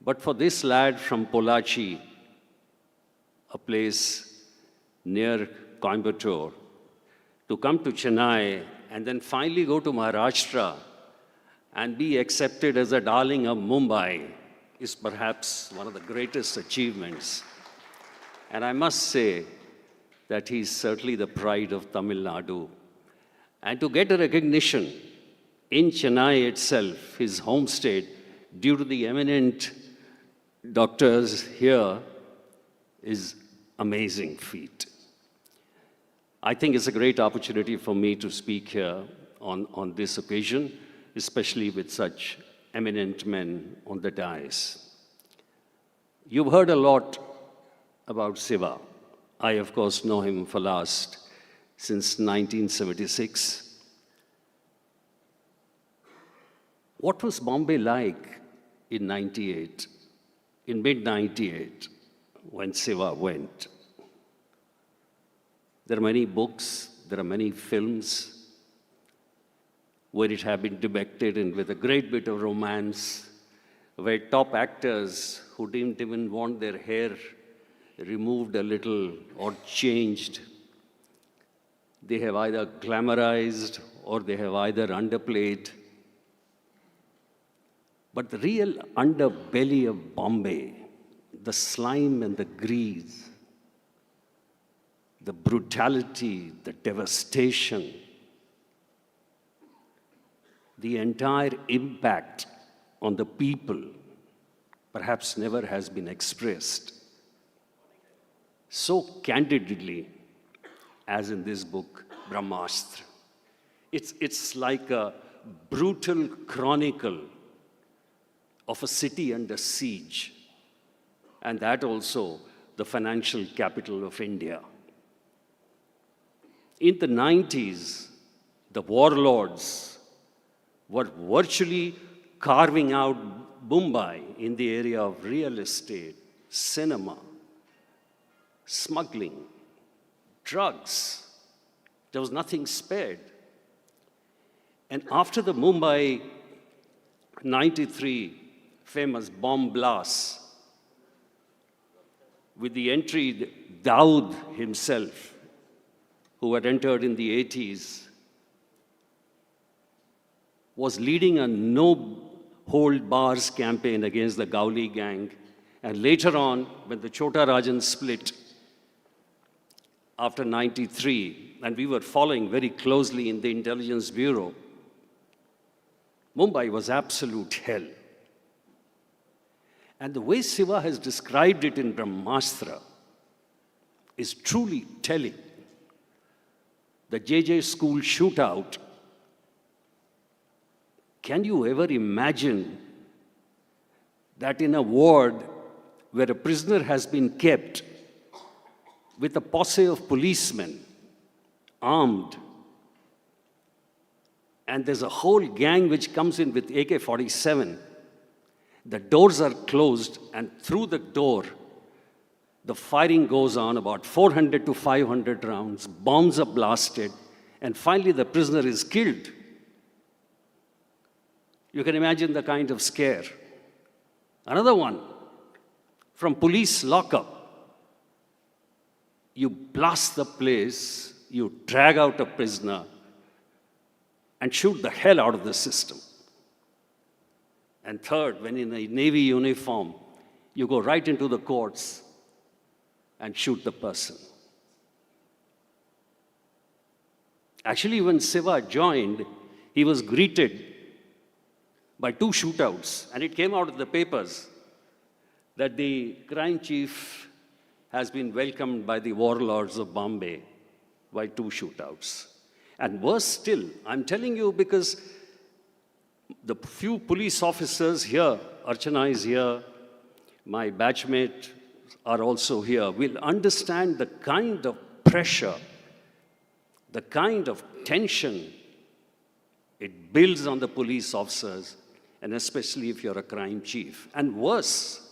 But for this lad from Pollachi, a place near Coimbatore, to come to Chennai and then finally go to Maharashtra and be accepted as a darling of Mumbai is perhaps one of the greatest achievements. And I must say that he's certainly the pride of Tamil Nadu. And to get a recognition in Chennai itself, his home state, due to the eminent doctors here, is amazing feat. I think it's a great opportunity for me to speak here on this occasion, especially with such eminent men on the dais. You've heard a lot about Siva. I, of course, know him for since 1976. What was Bombay like in 98, in mid-98, when Siva went? There are many books, there are many films where it had been depicted and with a great bit of romance, where top actors who didn't even want their hair removed a little or changed, they have either glamorized or they have either underplayed. But the real underbelly of Bombay, the slime and the grease, the brutality, the devastation, the entire impact on the people perhaps never has been expressed so candidly as in this book, Brahmastra. It's like a brutal chronicle of a city under siege, and that also the financial capital of India. In the 90s, the warlords were virtually carving out Mumbai in the area of real estate, cinema, smuggling, drugs. There was nothing spared. And after the Mumbai 93 famous bomb blast, with the entry, Dawood himself, who had entered in the 80s, was leading a no-hold-bars campaign against the Gauli gang. And later on, when the Chota Rajan split after 93, and we were following very closely in the Intelligence Bureau, Mumbai was absolute hell. And the way Siva has described it in Brahmastra is truly telling. The JJ school shootout, can you ever imagine that in a ward where a prisoner has been kept with a posse of policemen, armed, and there's a whole gang which comes in with AK-47, the doors are closed, and through the door, the firing goes on, about 400 to 500 rounds, bombs are blasted, and finally the prisoner is killed. You can imagine the kind of scare. Another one, from police lockup. You blast the place, you drag out a prisoner, and shoot the hell out of the system. And third, when in a Navy uniform, you go right into the courts and shoot the person. Actually, when Siva joined, he was greeted by 2 shootouts, and it came out of the papers that the crime chief has been welcomed by the warlords of Bombay by 2 shootouts. And worse still, I'm telling you because the few police officers here, Archana is here, my batchmate are also here, will understand the kind of pressure, the kind of tension it builds on the police officers, and especially if you're a crime chief. And worse,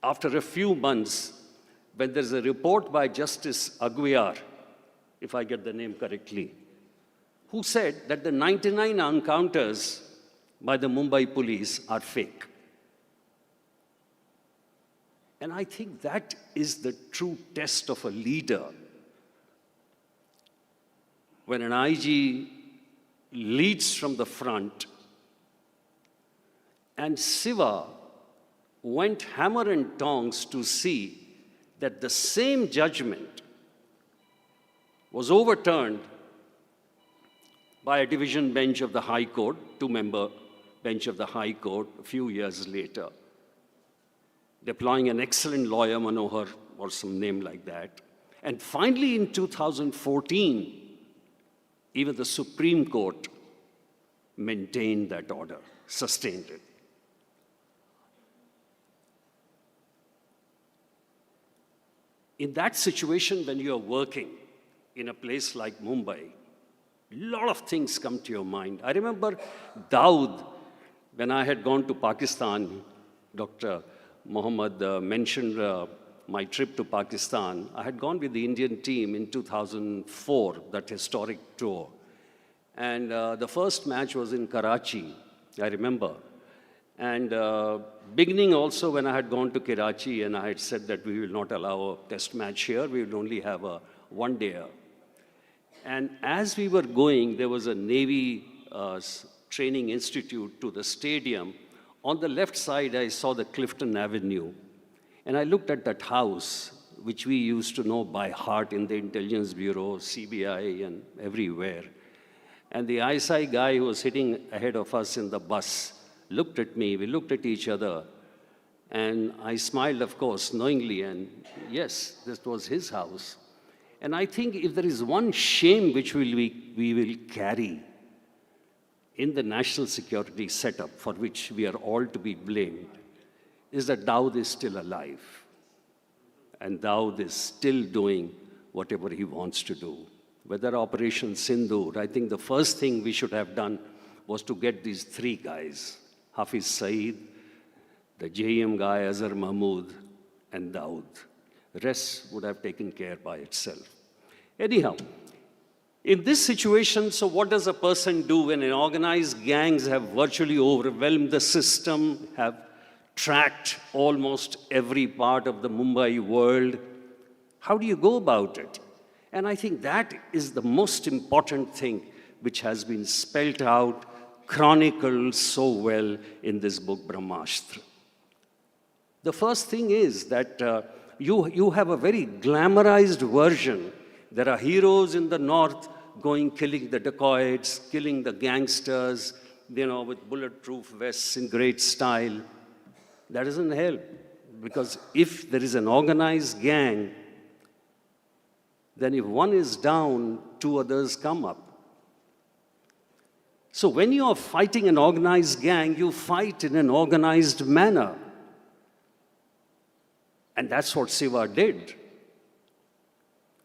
after a few months, when there's a report by Justice Aguiar, if I get the name correctly, who said that the 99 encounters by the Mumbai police are fake. And I think that is the true test of a leader. When an IG leads from the front, and Siva went hammer and tongs to see that the same judgment was overturned by a division bench of the High Court, 2-member bench of the High Court, a few years later, deploying an excellent lawyer, Manohar, or some name like that. And finally, in 2014, even the Supreme Court maintained that order, sustained it. In that situation, when you're working in a place like Mumbai, a lot of things come to your mind. I remember Dawood, when I had gone to Pakistan, Dr. Mohammed mentioned my trip to Pakistan. I had gone with the Indian team in 2004, that historic tour. And the first match was in Karachi, I remember. And beginning also when I had gone to Karachi and I had said that we will not allow a test match here, we will only have a one-dayer. And as we were going, there was a Navy training institute to the stadium. On the left side, I saw the Clifton Avenue. And I looked at that house, which we used to know by heart in the Intelligence Bureau, CBI, and everywhere. And the ISI guy who was sitting ahead of us in the bus looked at me, we looked at each other, and I smiled, of course, knowingly, and yes, this was his house. And I think if there is one shame which we will carry in the national security setup for which we are all to be blamed, is that Dawood is still alive. And Dawood is still doing whatever he wants to do. Whether Operation Sindoor, I think the first thing we should have done was to get these three guys, Hafiz Saeed, the JM guy, Azhar Mahmood, and Dawood. The rest would have taken care by itself. Anyhow, in this situation, so what does a person do when an organized gangs have virtually overwhelmed the system, have tracked almost every part of the Mumbai world? How do you go about it? And I think that is the most important thing which has been spelt out, chronicled so well in this book, Brahmastra. The first thing is that you have a very glamorized version. There are heroes in the north going, killing the dacoits, killing the gangsters, with bulletproof vests in great style. That doesn't help, because if there is an organized gang, then if one is down, two others come up. So when you are fighting an organized gang, you fight in an organized manner. And that's what Siva did.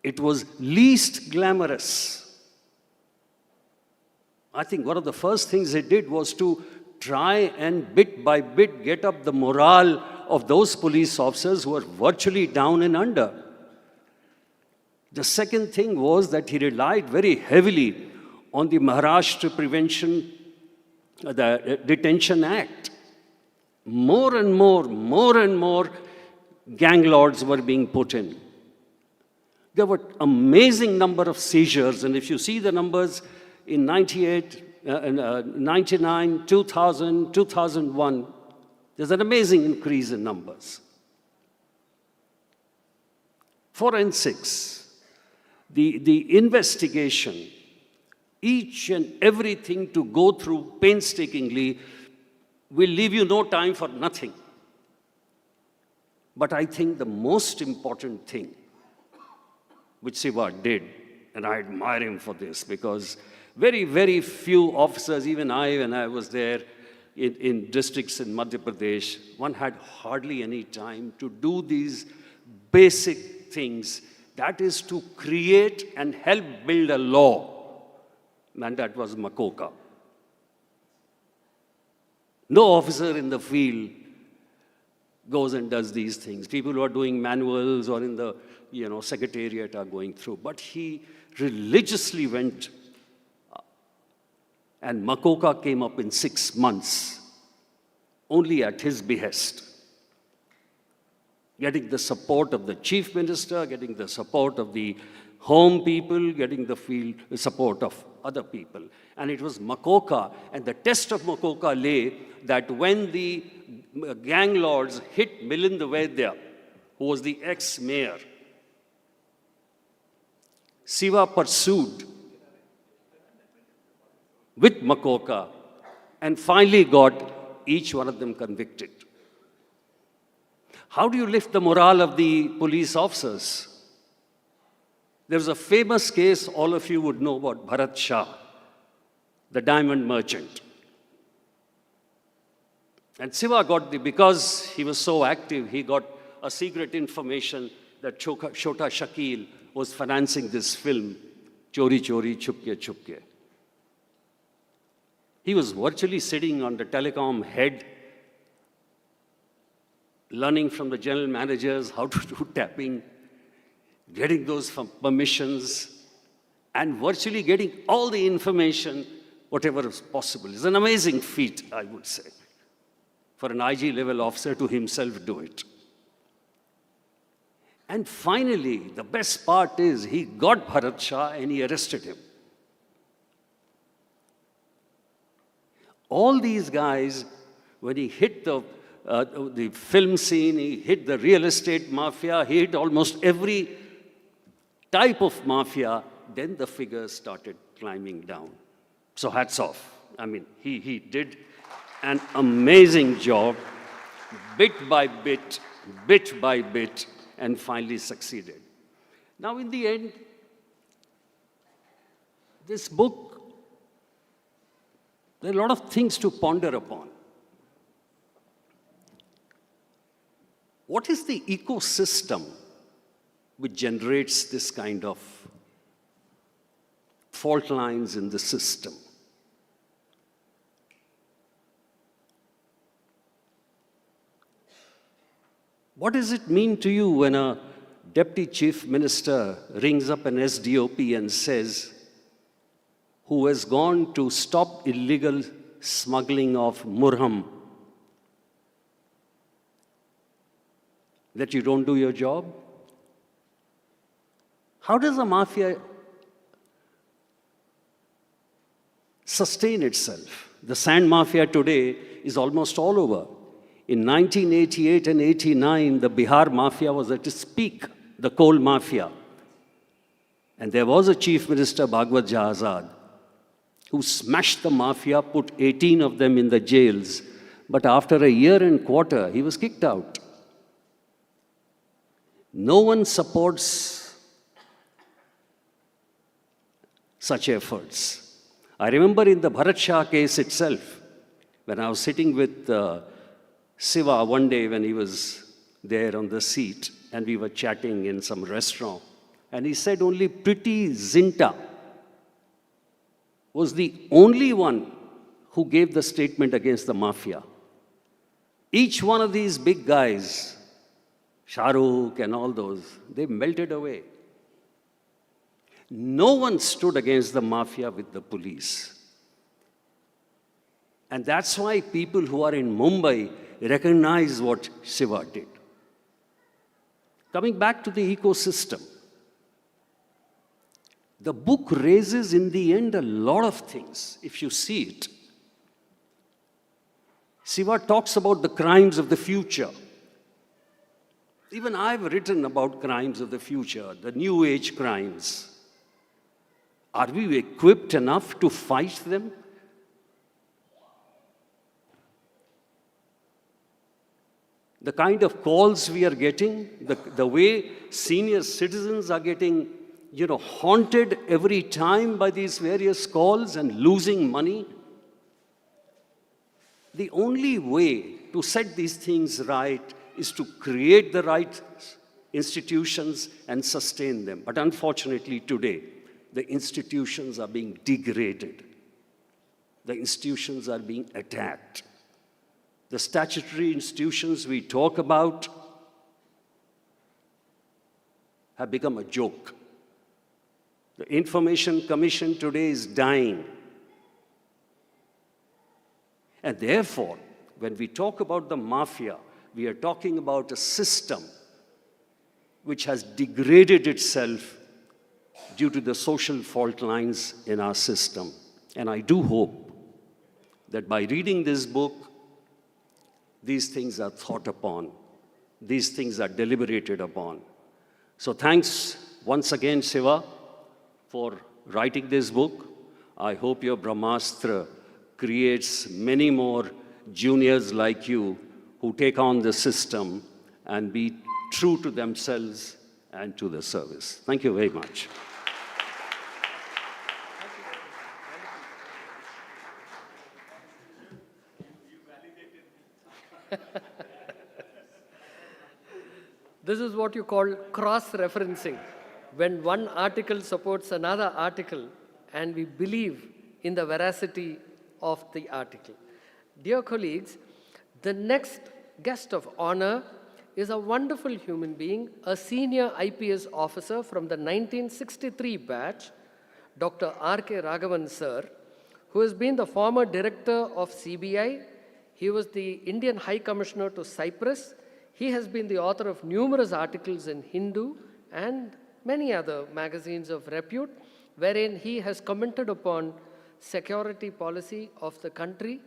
It was least glamorous. I think one of the first things he did was to try and bit by bit get up the morale of those police officers who were virtually down and under. The second thing was that he relied very heavily on the Maharashtra Detention Act. More and more gang lords were being put in. There were amazing number of seizures, and if you see the numbers in 98, 99, 2000, 2001, there's an amazing increase in numbers. Forensics, the investigation, each and everything to go through painstakingly will leave you no time for nothing. But I think the most important thing which Siva did, and I admire him for this, because very, very few officers, even when I was there in districts in Madhya Pradesh, one had hardly any time to do these basic things. That is to create and help build a law. And that was Makoka. No officer in the field goes and does these things. People who are doing manuals or in the secretariat are going through. But he religiously went, and Makoka came up in 6 months, only at his behest. Getting the support of the chief minister, getting the support of the home people, getting the support of other people. And it was Makoka, and the test of Makoka lay that when the gang lords hit Milind Vaidya, who was the ex-mayor, Siva pursued with Makoka and finally got each one of them convicted. How do you lift the morale of the police officers? There's a famous case all of you would know about Bharat Shah, the diamond merchant. And Siva because he was so active, he got a secret information that Chota Shakil was financing this film, Chori Chori Chupke Chupke. He was virtually sitting on the telecom head, learning from the general managers how to do tapping, getting those permissions, and virtually getting all the information, whatever is possible. It's an amazing feat, I would say, for an IG level officer to himself do it. And finally, the best part is he got Bharat Shah and he arrested him. All these guys, when he hit the film scene, he hit the real estate mafia, he hit almost every type of mafia, then the figures started climbing down. So hats off. I mean, he did an amazing job, bit by bit, and finally succeeded. Now, in the end, this book, there are a lot of things to ponder upon. What is the ecosystem which generates this kind of fault lines in the system? What does it mean to you when a deputy chief minister rings up an SDOP and says, who has gone to stop illegal smuggling of murham, that you don't do your job? How does a mafia sustain itself? The sand mafia today is almost all over. In 1988 and 89, the Bihar mafia was at its peak, the coal mafia. And there was a chief minister, Bhagwat Jha, who smashed the mafia, put 18 of them in the jails. But after a year and quarter, he was kicked out. No one supports such efforts. I remember in the Bharat Shah case itself, when I was sitting with Siva one day when he was there on the seat, and we were chatting in some restaurant, and he said only Priti Zinta was the only one who gave the statement against the mafia. Each one of these big guys, Shah Rukh and all those, they melted away. No one stood against the mafia with the police. And that's why people who are in Mumbai recognize what Siva did. Coming back to the ecosystem, the book raises in the end a lot of things, if you see it. Siva talks about the crimes of the future. Even I've written about crimes of the future, the new age crimes. Are we equipped enough to fight them? The kind of calls we are getting, the way senior citizens are getting, haunted every time by these various calls and losing money. The only way to set these things right is to create the right institutions and sustain them. But unfortunately today, the institutions are being degraded. The institutions are being attacked. The statutory institutions we talk about have become a joke. The Information Commission today is dying. And therefore, when we talk about the mafia, we are talking about a system which has degraded itself due to the social fault lines in our system. And I do hope that by reading this book, these things are thought upon. These things are deliberated upon. So thanks once again, Siva, for writing this book. I hope your Brahmastra creates many more juniors like you who take on the system and be true to themselves and to the service. Thank you very much. This is what you call cross-referencing. When one article supports another article and we believe in the veracity of the article. Dear colleagues, the next guest of honor is a wonderful human being, a senior IPS officer from the 1963 batch, Dr. R.K. Raghavan sir, who has been the former director of CBI. He was the Indian High Commissioner to Cyprus. He has been the author of numerous articles in Hindu and many other magazines of repute, wherein he has commented upon security policy of the country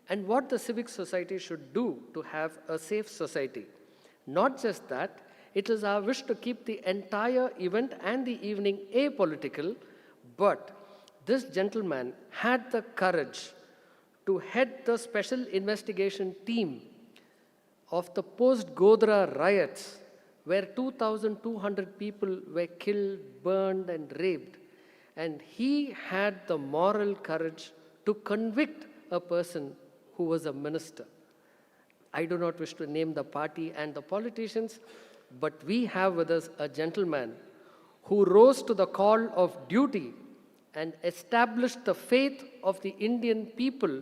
and what the civic society should do to have a safe society. Not just that, it is our wish to keep the entire event and the evening apolitical, but this gentleman had the courage to head the special investigation team of the post-Godhra riots, where 2,200 people were killed, burned, and raped. And he had the moral courage to convict a person who was a minister. I do not wish to name the party and the politicians, but we have with us a gentleman who rose to the call of duty and established the faith of the Indian people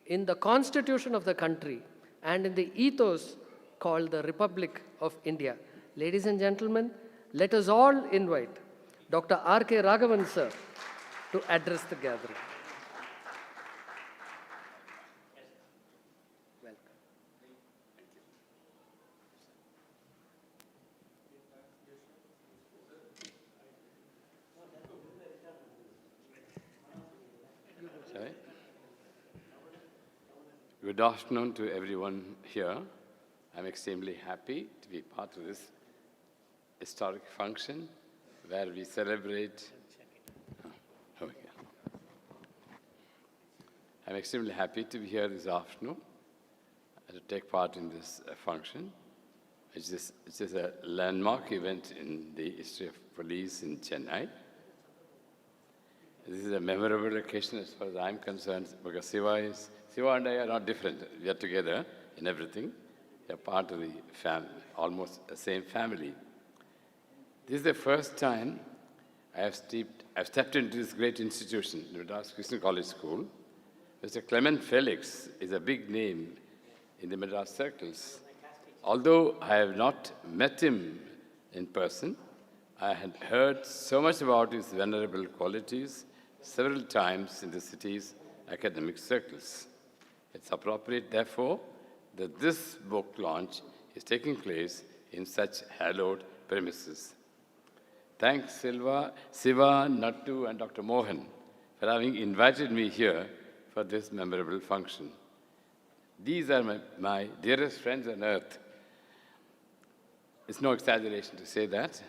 in the constitution of the country and in the ethos called the Republic of India. Ladies and gentlemen, let us all invite Dr. R.K. Raghavan sir to address the gathering. Sorry. Good afternoon to everyone here. I'm extremely happy to be part of this historic function where we celebrate. I'm extremely happy to be here this afternoon and to take part in this function. It's just a landmark event in the history of police in Chennai. This is a memorable occasion as far as I'm concerned because Siva and I are not different. We are together in everything. We are part of the family, almost the same family. This is the first time I have stepped into this great institution, the Madras Christian College School. Mr. Clement Felix is a big name in the Madras circles. Although I have not met him in person, I had heard so much about his venerable qualities several times in the city's academic circles. It's appropriate, therefore, that this book launch is taking place in such hallowed premises. Thanks Siva, Nattu, and Dr. Mohan for having invited me here for this memorable function. These are my dearest friends on earth. It's no exaggeration to say that.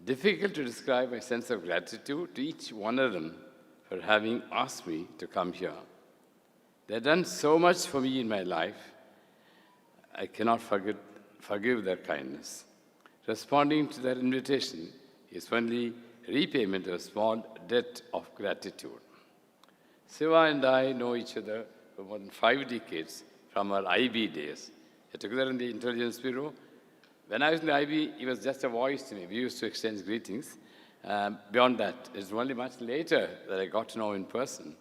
Difficult to describe my sense of gratitude to each one of them for having asked me to come here. They've done so much for me in my life, I cannot forgive their kindness. Responding to their invitation is only repayment of a small debt of gratitude. Siva and I know each other for more than 5 decades from our IB days. We were together in the Intelligence Bureau. When I was in the IB, he was just a voice to me. We used to exchange greetings. Beyond that, it's only much later that I got to know in person.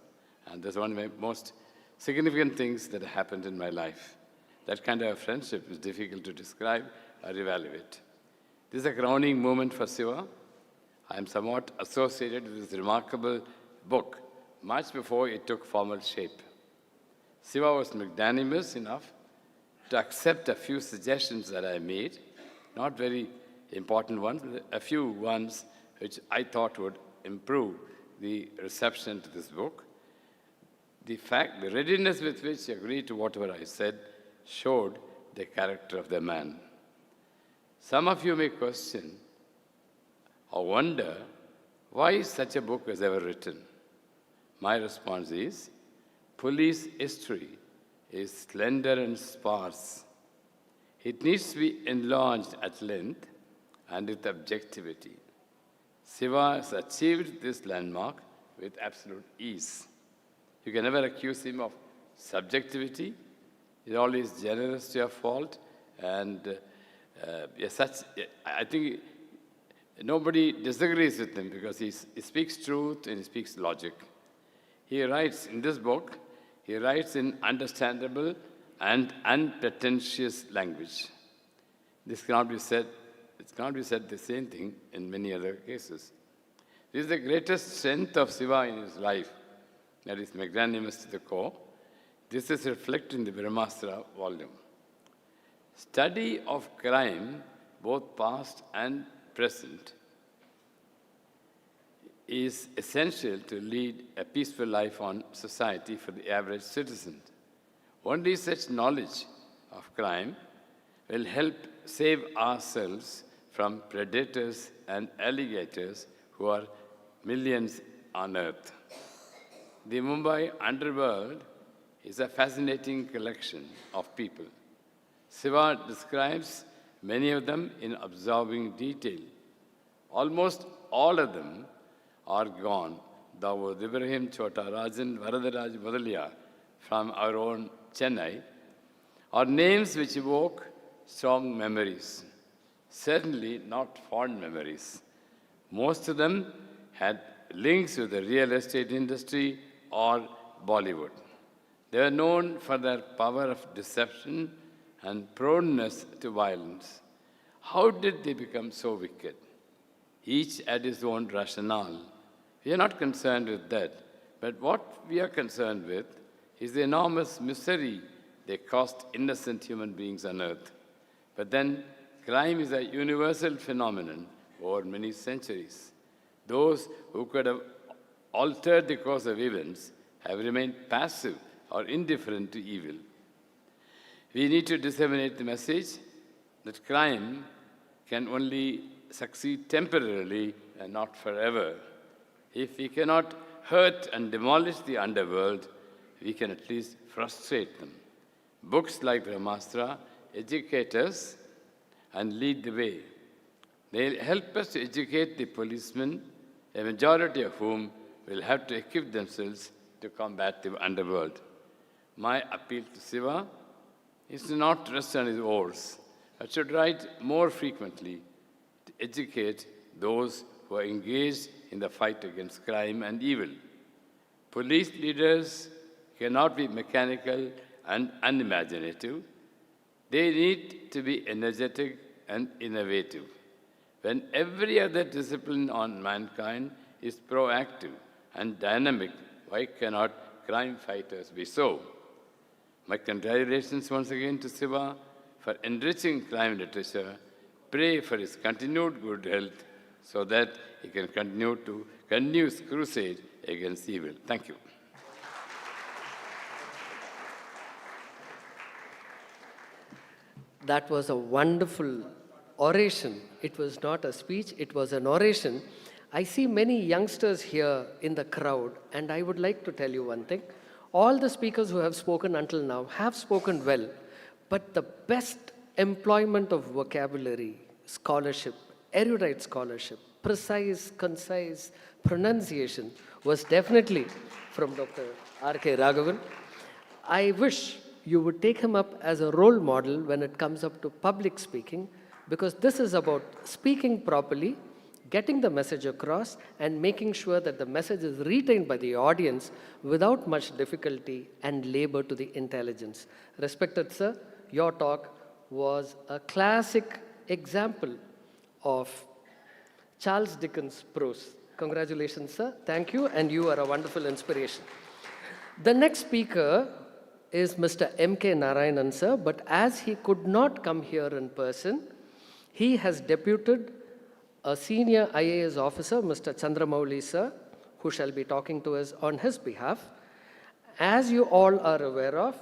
And that's one of my most significant things that happened in my life. That kind of friendship is difficult to describe or evaluate. This is a crowning moment for Siva. I am somewhat associated with this remarkable book much before it took formal shape. Siva was magnanimous enough to accept a few suggestions that I made, not very important ones, but a few ones which I thought would improve the reception to this book. The readiness with which he agreed to whatever I said showed the character of the man. Some of you may question or wonder why such a book was ever written. My response is, police history is slender and sparse. It needs to be enlarged at length and with objectivity. Siva has achieved this landmark with absolute ease. You can never accuse him of subjectivity. He's always generous to a fault, and I think nobody disagrees with him because he speaks truth and he speaks logic. He writes in this book, he writes in understandable and unpretentious language. This cannot be said, it cannot be said the same thing in many other cases. This is the greatest strength of Siva in his life, that is magnanimous to the core. This is reflected in the Brahmastra volume. Study of crime, both past and present, is essential to lead a peaceful life on society for the average citizen. Only such knowledge of crime will help save ourselves from predators and alligators who are millions on earth. The Mumbai underworld is a fascinating collection of people. Siva describes many of them in absorbing detail. Almost all of them are gone. Dawood Ibrahim, Chota Rajan, Varadaraj Mudaliar from our own Chennai are names which evoke strong memories. Certainly not fond memories. Most of them had links with the real estate industry or Bollywood. They were known for their power of deception and proneness to violence. How did they become so wicked? Each had his own rationale. We are not concerned with that, but what we are concerned with is the enormous misery they caused innocent human beings on earth. But then, crime is a universal phenomenon over many centuries. Those who could have altered the course of events have remained passive or indifferent to evil. We need to disseminate the message that crime can only succeed temporarily and not forever. If we cannot hurt and demolish the underworld, we can at least frustrate them. Books like Brahmastra educate us and lead the way. They help us to educate the policemen, a majority of whom will have to equip themselves to combat the underworld. My appeal to Siva is to not rest on his oars, but should write more frequently to educate those who are engaged in the fight against crime and evil. Police leaders cannot be mechanical and unimaginative. They need to be energetic and innovative. When every other discipline on mankind is proactive and dynamic, why cannot crime fighters be so? My congratulations once again to Siva for enriching crime literature. Pray for his continued good health so that he can continue his crusade against evil. Thank you. That was a wonderful oration. It was not a speech, it was an oration. I see many youngsters here in the crowd, and I would like to tell you one thing. All the speakers who have spoken until now have spoken well, but the best employment of vocabulary, scholarship, erudite scholarship, precise, concise pronunciation was definitely from Dr. R.K. Raghavan. I wish you would take him up as a role model when it comes up to public speaking, because this is about speaking properly, getting the message across, and making sure that the message is retained by the audience without much difficulty and labor to the intelligence. Respected sir, your talk was a classic example of Charles Dickens' prose. Congratulations, sir. Thank you, and you are a wonderful inspiration. The next speaker is Mr. M.K. Narayanan, sir, but as he could not come here in person, he has deputed a senior IAS officer, Mr. Chandramouli, sir, who shall be talking to us on his behalf. As you all are aware of,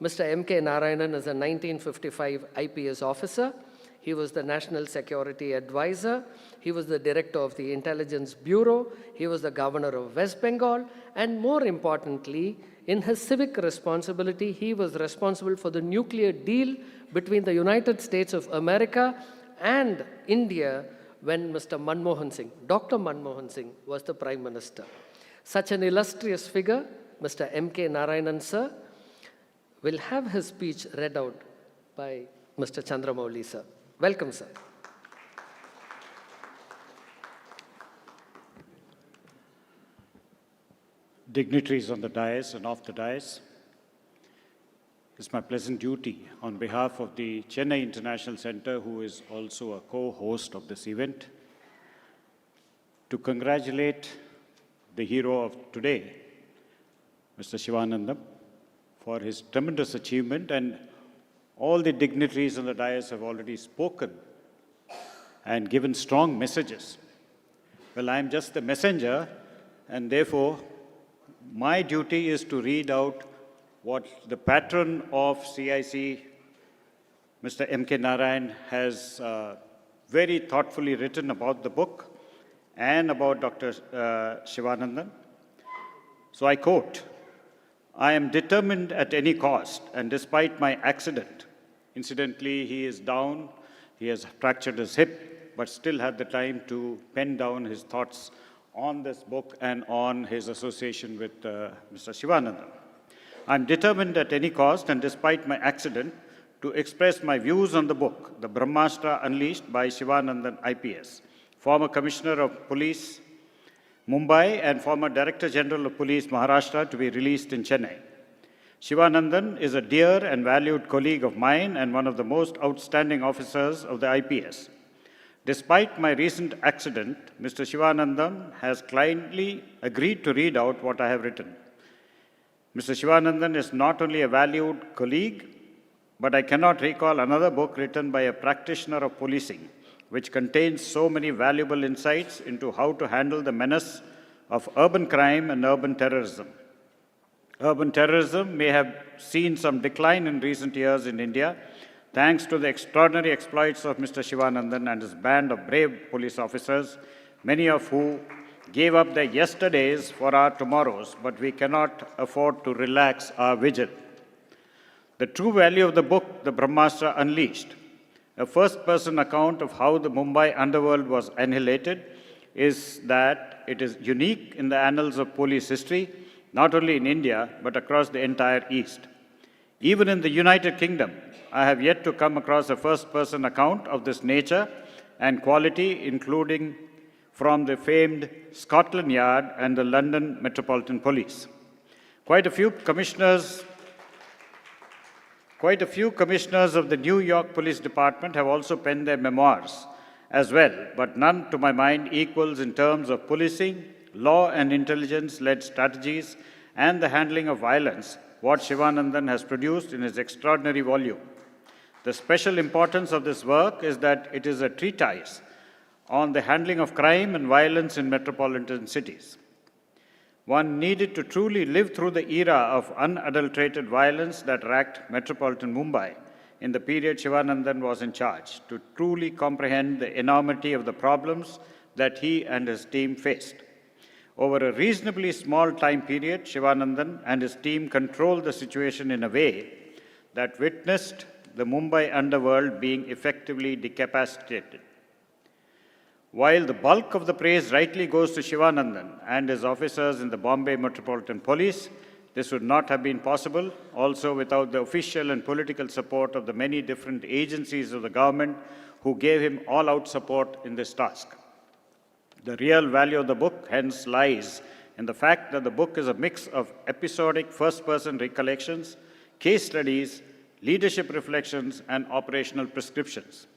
Mr. M.K. Narayanan is a 1955 IPS officer. He was the National Security Advisor. He was the Director of the Intelligence Bureau. He was the Governor of West Bengal. And more importantly, in his civic responsibility, he was responsible for the nuclear deal between the United States of America and India when Mr. Manmohan Singh, Dr. Manmohan Singh, was the Prime Minister. Such an illustrious figure, Mr. M.K. Narayanan sir, will have his speech read out by Mr. Chandramouli sir. Welcome, sir. Dignitaries on the dais and off the dais, it's my pleasant duty on behalf of the Chennai International Center, who is also a co-host of this event, to congratulate the hero of today, Mr. Sivanandam, for his tremendous achievement. And all the dignitaries on the dais have already spoken and given strong messages. Well, I'm just the messenger, and therefore my duty is to read out what the patron of CIC, Mr. M.K. Narayan, has very thoughtfully written about the book and about Dr. Sivanandan. So I quote, "I am determined at any cost, and despite my accident," incidentally, he is down, he has fractured his hip, but still had the time to pen down his thoughts on this book and on his association with Mr. Sivanandan. I'm determined at any cost and despite my accident to express my views on the book, The Brahmastra Unleashed by Sivanandan IPS, former Commissioner of Police, Mumbai, and former Director General of Police, Maharashtra, to be released in Chennai. Sivanandan is a dear and valued colleague of mine and one of the most outstanding officers of the IPS. Despite my recent accident, Mr. Sivanandam has kindly agreed to read out what I have written. Mr. Sivanandan is not only a valued colleague, but I cannot recall another book written by a practitioner of policing which contains so many valuable insights into how to handle the menace of urban crime and urban terrorism. Urban terrorism may have seen some decline in recent years in India, thanks to the extraordinary exploits of Mr. Sivanandan and his band of brave police officers, many of whom gave up their yesterdays for our tomorrows, but we cannot afford to relax our vigil. The true value of the book, The Brahmastra Unleashed, a first-person account of how the Mumbai underworld was annihilated, is that it is unique in the annals of police history, not only in India, but across the entire East. Even in the United Kingdom, I have yet to come across a first-person account of this nature and quality, including from the famed Scotland Yard and the London Metropolitan Police. Quite a few commissioners of the New York Police Department have also penned their memoirs as well, but none, to my mind, equals in terms of policing, law and intelligence-led strategies, and the handling of violence what Sivanandan has produced in his extraordinary volume. The special importance of this work is that it is a treatise on the handling of crime and violence in metropolitan cities. One needed to truly live through the era of unadulterated violence that racked metropolitan Mumbai in the period Sivanandan was in charge to truly comprehend the enormity of the problems that he and his team faced. Over a reasonably small time period, Sivanandan and his team controlled the situation in a way that witnessed the Mumbai underworld being effectively decapitated. While the bulk of the praise rightly goes to Sivanandan and his officers in the Bombay Metropolitan Police, this would not have been possible also without the official and political support of the many different agencies of the government who gave him all-out support in this task. The real value of the book, hence, lies in the fact that the book is a mix of episodic first-person recollections, case studies, leadership reflections, and operational prescriptions.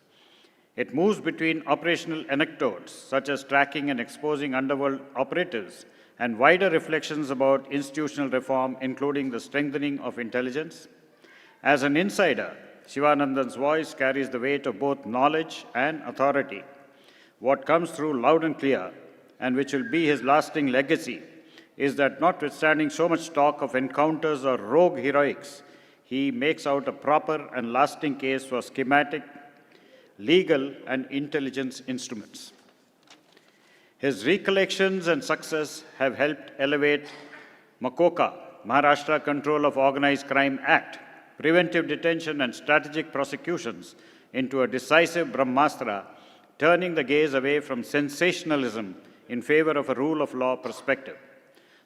It moves between operational anecdotes, such as tracking and exposing underworld operatives, and wider reflections about institutional reform, including the strengthening of intelligence. As an insider, Sivanandan's voice carries the weight of both knowledge and authority. What comes through loud and clear, and which will be his lasting legacy, is that notwithstanding so much talk of encounters or rogue heroics, he makes out a proper and lasting case for schematic, legal, and intelligence instruments. His recollections and success have helped elevate MCOCA, Maharashtra Control of Organized Crime Act, preventive detention and strategic prosecutions into a decisive Brahmastra, turning the gaze away from sensationalism in favor of a rule of law perspective.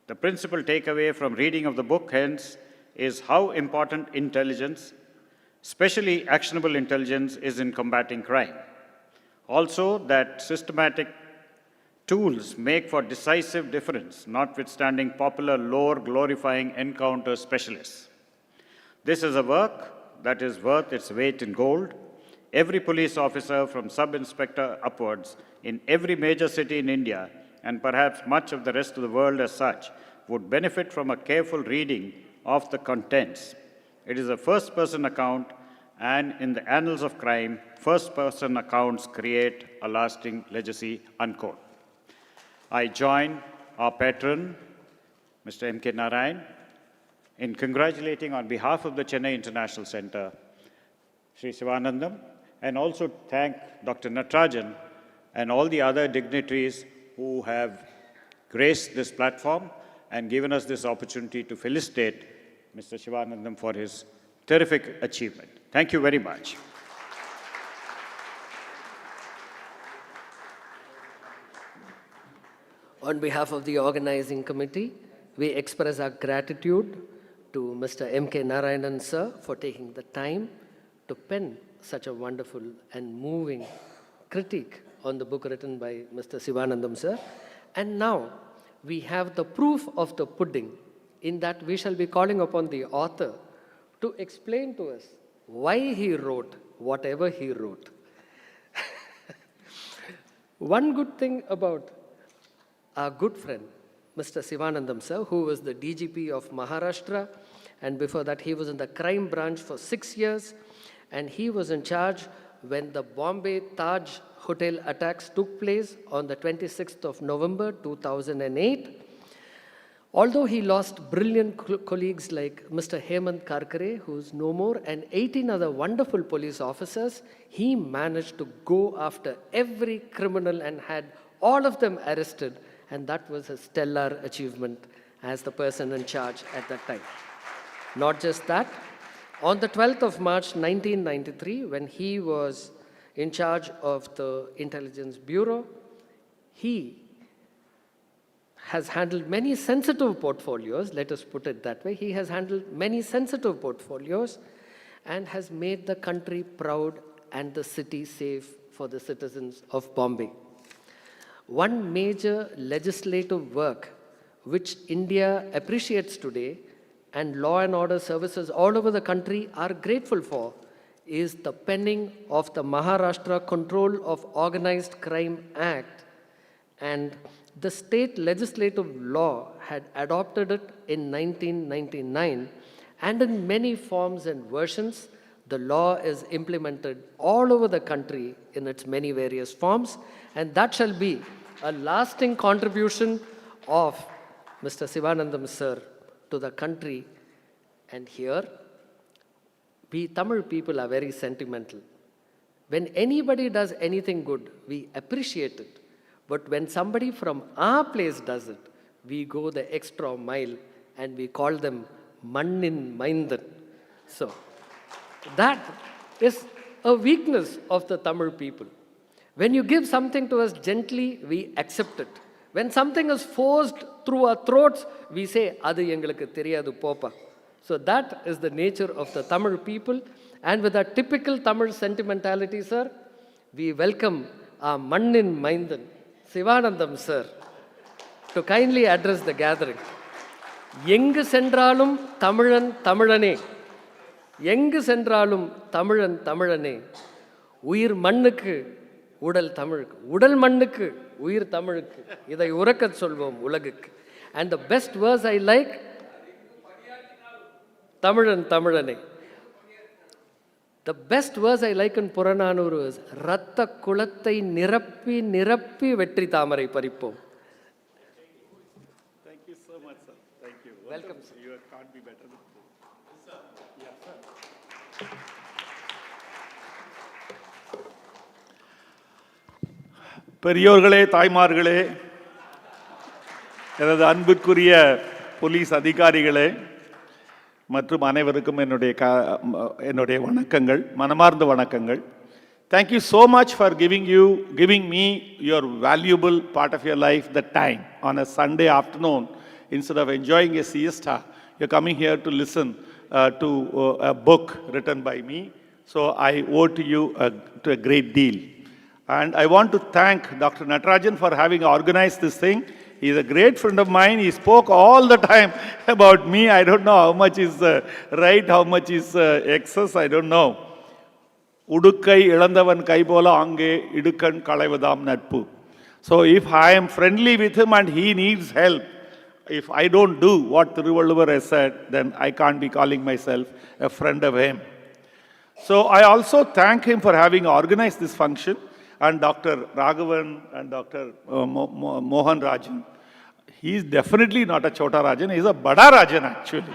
The principal takeaway from reading of the book, hence, is how important intelligence, especially actionable intelligence, is in combating crime. Also, that systematic tools make for decisive difference, notwithstanding popular lore glorifying encounter specialists. This is a work that is worth its weight in gold. Every police officer from sub-inspector upwards in every major city in India, and perhaps much of the rest of the world as such, would benefit from a careful reading of the contents. It is a first-person account, and in the annals of crime, first-person accounts create a lasting legacy, unquote. I join our patron, Mr. M.K. Narayan, in congratulating on behalf of the Chennai International Center, Sri Sivanandam, and also thank Dr. Natarajan and all the other dignitaries who have graced this platform and given us this opportunity to felicitate Mr. Sivanandam for his terrific achievement. Thank you very much. On behalf of the organizing committee, we express our gratitude to Mr. M.K. Narayanan, sir, for taking the time to pen such a wonderful and moving critique on the book written by Mr. Sivanandam, sir. And now we have the proof of the pudding, in that we shall be calling upon the author to explain to us why he wrote whatever he wrote. One good thing about our good friend, Mr. Sivanandam, sir, who was the DGP of Maharashtra, and before that he was in the crime branch for 6 years, and he was in charge when the Bombay Taj Hotel attacks took place on the 26th of November 2008. Although he lost brilliant colleagues like Mr. Hemant Karkare, who's no more, and 18 other wonderful police officers, he managed to go after every criminal and had all of them arrested, and that was a stellar achievement as the person in charge at that time. Not just that, on the 12th of March 1993, when he was in charge of the Intelligence Bureau, he has handled many sensitive portfolios, let us put it that way. He has handled many sensitive portfolios and has made the country proud and the city safe for the citizens of Bombay. One major legislative work which India appreciates today and law and order services all over the country are grateful for is the penning of the Maharashtra Control of Organized Crime Act, and the state legislative law had adopted it in 1999, and in many forms and versions, the law is implemented all over the country in its many various forms, and that shall be a lasting contribution of Mr. Sivanandam, sir, to the country. And here, we Tamil people are very sentimental. When anybody does anything good, we appreciate it. But when somebody from our place does it, we go the extra mile and we call them Mannin Maindan. So, that is a weakness of the Tamil people. When you give something to us gently, we accept it. When something is forced through our throats, we say, Adu engalukku theriyadu popa. So that is the nature of the Tamil people. And with that typical Tamil sentimentality, sir, we welcome our Mannin Maindan, Sivanandam, sir, to kindly address the gathering. Yengu sendralum Tamilan Tamilane. Yengu sendralum Tamilan Tamilane. Uyir mannukku udal Tamilukku. Udal mannukku uyir Tamilukku. Idai urakkat solvom ulagukku. And the best verse I like, Tamilan Tamilane. The best verse I like in Purananuru is Ratta Kulattai Nirappi Nirappi Vetri Tamarai Parippom. Thank you so much, sir. Thank you. Welcome, sir. You can't be better than this. Sir. Yeah, sir. பெரியோர்களே, தாய்மார்களே, எனது அன்புக்குரிய police அதிகாரிகளே மற்றும் அனைவருக்கும் என்னுடைய வணக்கங்கள், மனமார்ந்த வணக்கங்கள். Thank you so much for giving me your valuable part of your life, the time on a Sunday afternoon. Instead of enjoying a siesta, you're coming here to listen to a book written by me. So I owe to you a great deal. And I want to thank Dr. Natarajan for having organized this thing. He's a great friend of mine. He spoke all the time about me. I don't know how much is right, how much is excess, I don't know. Udukkai ilandavan kaibola ange idukkan kalaivadam natpu. So if I am friendly with him and he needs help, if I don't do what Thiruvalluvar has said, then I can't be calling myself a friend of him. So I also thank him for having organized this function, and Dr. Raghavan and Dr. Mohan Rajan. He is definitely not a Chota Rajan, he is a Bada Rajan actually.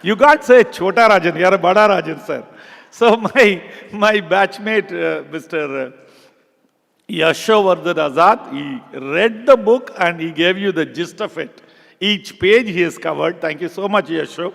You can't say Chota Rajan, you are a Bada Rajan, sir. So my batchmate, Mr. Yashovardhan Azad, he read the book and he gave you the gist of it. Each page he has covered. Thank you so much, Yasho.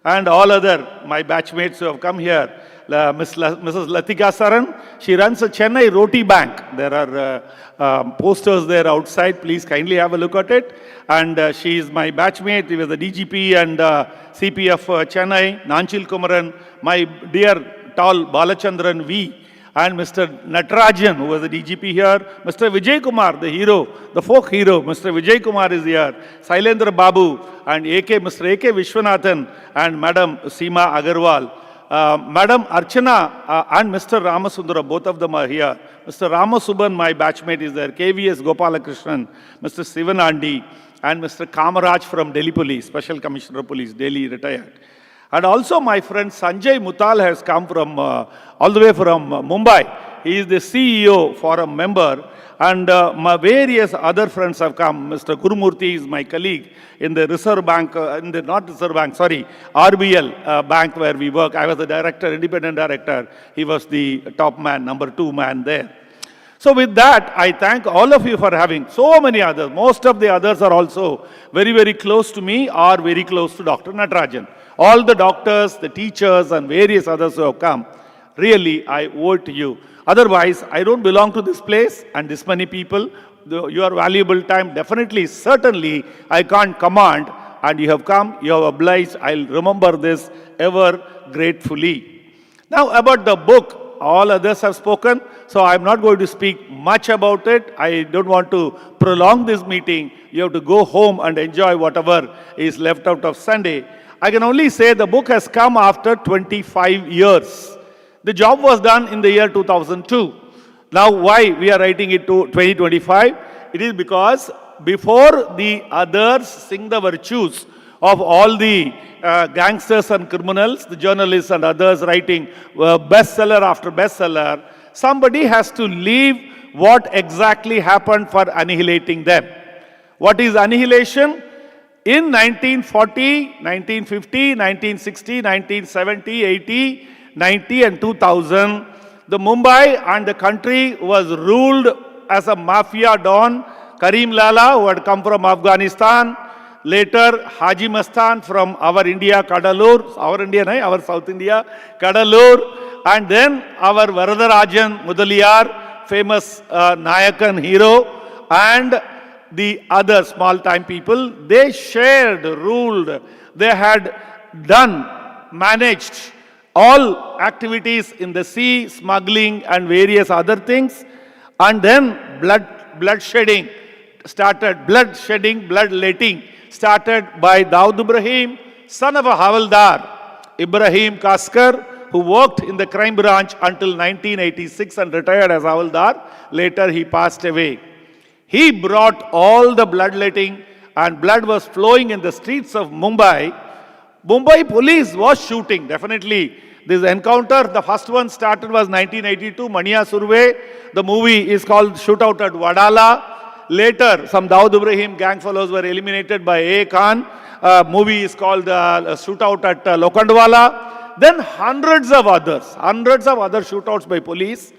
And all other, my batchmates who have come here. Mrs. Latika Saran, she runs a Chennai Roti Bank. There are posters there outside. Please kindly have a look at it. And she is my batchmate. He was the DGP and CP of Chennai, Nanchil Kumaran, my dear tall Balachandran V. And Mr. Natarajan, who was the DGP here, Mr. Vijay Kumar, the hero, the folk hero, Mr. Vijay Kumar is here, Sailendra Babu, and Mr. A.K. Vishwanathan, and Madam Seema Agarwal. Madam Archana and Mr. Ramasundara, both of them are here. Mr. Ramasuban, my batchmate, is there. KVS Gopalakrishnan, Mr. Sivanandi, and Mr. Kamaraj from Delhi Police, Special Commissioner of Police, Delhi, retired. And also my friend Sanjay Mutal has come from all the way from Mumbai. He is the CEO forum member, and my various other friends have come. Mr. Gurumurthy is my colleague in the Reserve Bank, not Reserve Bank, sorry, RBL bank where we work. I was the director, independent director. He was the top man, number 2 man there. So with that, I thank all of you for having so many others. Most of the others are also very, very close to me or very close to Dr. Natarajan. All the doctors, the teachers, and various others who have come, really, I owe it to you. Otherwise, I don't belong to this place and this many people. Your valuable time, definitely, certainly, I can't command. And you have come, you have obliged. I'll remember this ever gratefully. Now, about the book, all others have spoken, so I'm not going to speak much about it. I don't want to prolong this meeting. You have to go home and enjoy whatever is left out of Sunday. I can only say the book has come after 25 years. The job was done in the year 2002. Now, why we are writing it to 2025? It is because before the others sing the virtues of all the gangsters and criminals, the journalists and others writing bestseller after bestseller, somebody has to leave what exactly happened for annihilating them. What is annihilation? In 1940, 1950, 1960, 1970, 80, 90 and 2000, the Mumbai and the country was ruled as a mafia don. Karim Lala, who had come from Afghanistan, later Haji Mastan from our India, Kadalur, our South India, Kadalur, and then our Varadarajan Mudaliar, famous Nayakan hero, and the other small-time people. They shared, ruled, they had done, managed all activities in the sea, smuggling and various other things. And then bloodshedding started, bloodletting started by Dawood Ibrahim, son of a Havaldar, Ibrahim Kaskar, who worked in the crime branch until 1986 and retired as Havaldar. Later he passed away. He brought all the bloodletting, and blood was flowing in the streets of Mumbai. Mumbai police was shooting, definitely. This encounter, the first one started was 1982, Mania Surve. The movie is called Shootout at Wadala. Later, some Dawood Ibrahim gang fellows were eliminated by A. Khan. Movie is called Shootout at Lokhandwala. Then hundreds of other shootouts by police.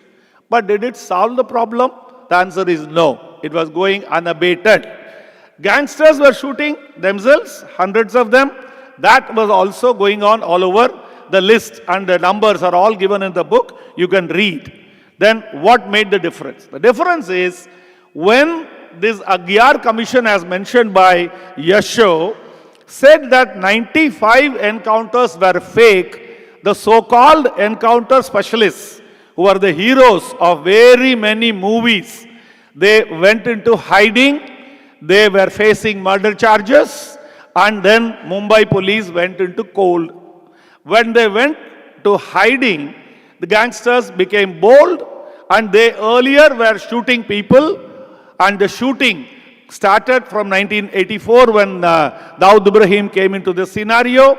But did it solve the problem? The answer is no. It was going unabated. Gangsters were shooting themselves, hundreds of them. That was also going on all over. The list and the numbers are all given in the book. You can read. then what made the difference? The difference is when this Agyar Commission, as mentioned by Yasho, said that 95 encounters were fake, the so-called encounter specialists, who are the heroes of very many movies, they went into hiding, they were facing murder charges, and then Mumbai police went into cold. When they went to hiding, the gangsters became bold, and they earlier were shooting people, and the shooting started from 1984 when Dawood Ibrahim came into the scenario,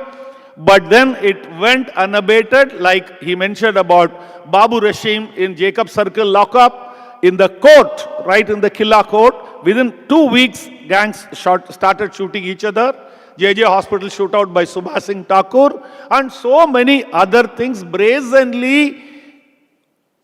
but then it went unabated, like he mentioned about Babu Rashim in Jacob Circle lockup, in the court, right in the Killa court. Within 2 weeks, gangs started shooting each other. JJ Hospital shootout by Subhash Singh Thakur, and so many other things, brazenly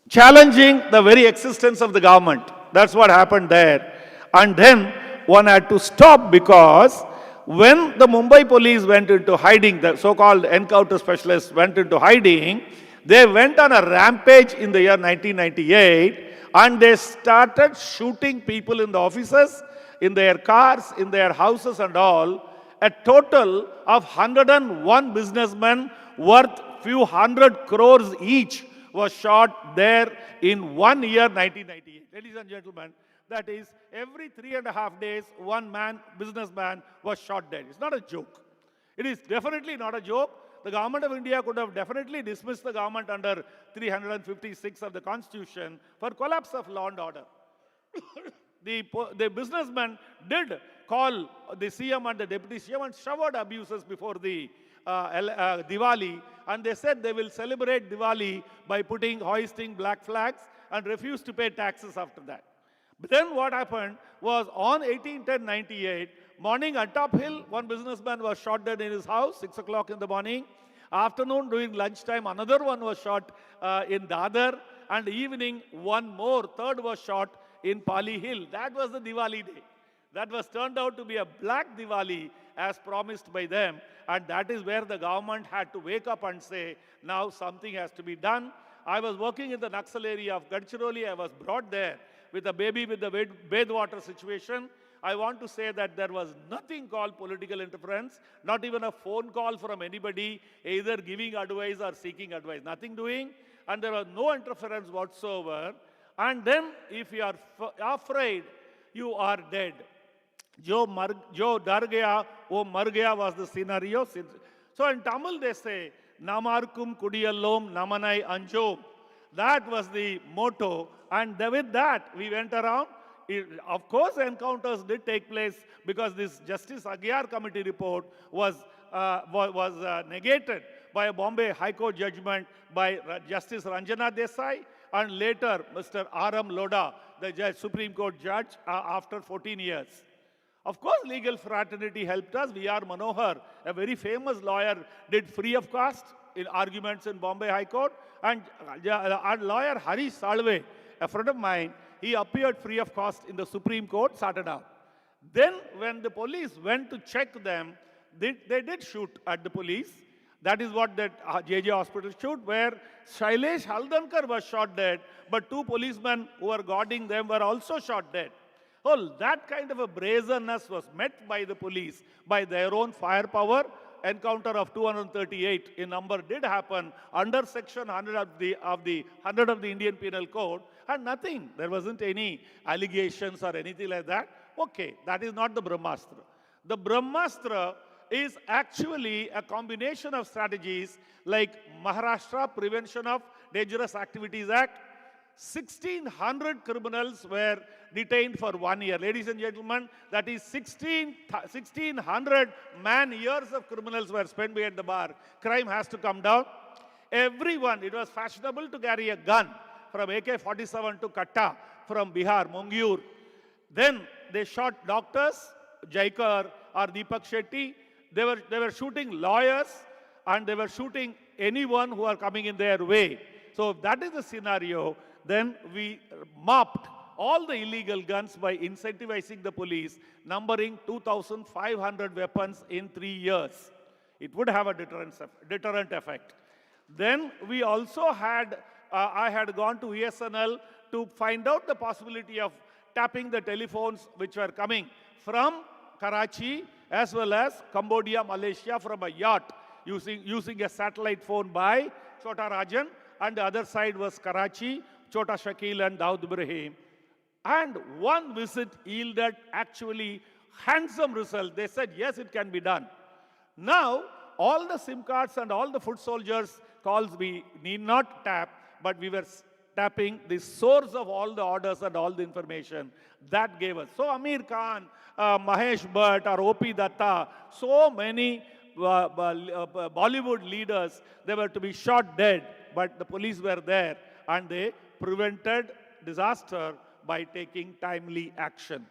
challenging the very existence of the government. That's what happened there. And then one had to stop, because when the Mumbai police went into hiding, the so-called encounter specialists went into hiding, they went on a rampage in the year 1998, and they started shooting people in the offices, in their cars, in their houses and all. A total of 101 businessmen worth few hundred crores each was shot there in 1 year, 1998. Ladies and gentlemen, that is, every 3.5 days, one businessman was shot dead. It's not a joke. It is definitely not a joke. The government of India could have definitely dismissed the government under 356 of the Constitution for collapse of law and order. The businessmen did call the CM and the deputy CM and showered abuses before the Diwali, and they said they will celebrate Diwali by hoisting black flags and refuse to pay taxes after that. But then what happened was on 18/10/98, morning at Top Hill, one businessman was shot dead in his house, 6 o'clock in the morning. Afternoon, during lunchtime, another one was shot in Dadar, and evening, one more, third was shot in Pali Hill. That was the Diwali day. That was turned out to be a black Diwali as promised by them, and that is where the government had to wake up and say, now something has to be done. I was working in the Naxal area of Gadchiroli. I was brought there with a baby with the bathwater situation. I want to say that there was nothing called political interference, not even a phone call from anybody, either giving advice or seeking advice. Nothing doing, and there was no interference whatsoever. And then, if you are afraid, you are dead. Jo dar gaya, wo mar gaya was the scenario. So in Tamil they say, Namarkum kudiyallom namanai anjom. That was the motto. And with that, we went around. Of course, encounters did take place, because this Justice Agyar Committee report was negated by a Bombay High Court judgment by Justice Ranjana Desai, and later Mr. R.M. Lodha, the Supreme Court judge, after 14 years. Of course, legal fraternity helped us. V.R. Manohar, a very famous lawyer, did free of cost in arguments in Bombay High Court. And our lawyer Harish Salve, a friend of mine, he appeared free of cost in the Supreme Court, started out. Then when the police went to check them, they did shoot at the police. That is what that JJ Hospital shoot, where Shailesh Haldankar was shot dead, but 2 policemen who were guarding them were also shot dead. Oh, that kind of a brazenness was met by the police, by their own firepower. Encounter of 238 in number did happen under Section 100 of the Indian Penal Code, and nothing. There wasn't any allegations or anything like that. Okay, that is not the Brahmastra. The Brahmastra is actually a combination of strategies like Maharashtra Prevention of Dangerous Activities Act. 1,600 criminals were detained for 1 year. Ladies and gentlemen, that is 1,600 man-years of criminals were spent behind the bar. Crime has to come down. Everyone, it was fashionable to carry a gun, from AK-47 to Katta, from Bihar, Mongyur. Then they shot doctors, Jaikar or Deepak Shetty. They were shooting lawyers, and they were shooting anyone who are coming in their way. So if that is the scenario, then we mopped all the illegal guns by incentivizing the police, numbering 2,500 weapons in 3 years. It would have a deterrent effect. Then we also had I had gone to ESNL to find out the possibility of tapping the telephones which were coming from Karachi as well as Cambodia, Malaysia from a yacht using a satellite phone by Chota Rajan, and the other side was Karachi, Chota Shakil and Daud Ibrahim. And one visit yielded actually handsome result. They said, yes, it can be done. Now, all the SIM cards and all the foot soldiers calls we need not tap, but we were tapping the source of all the orders and all the information that gave us. So Amir Khan, Mahesh Bhatt or O.P. Datta, so many Bollywood leaders, they were to be shot dead, but the police were there and they prevented disaster by taking timely action.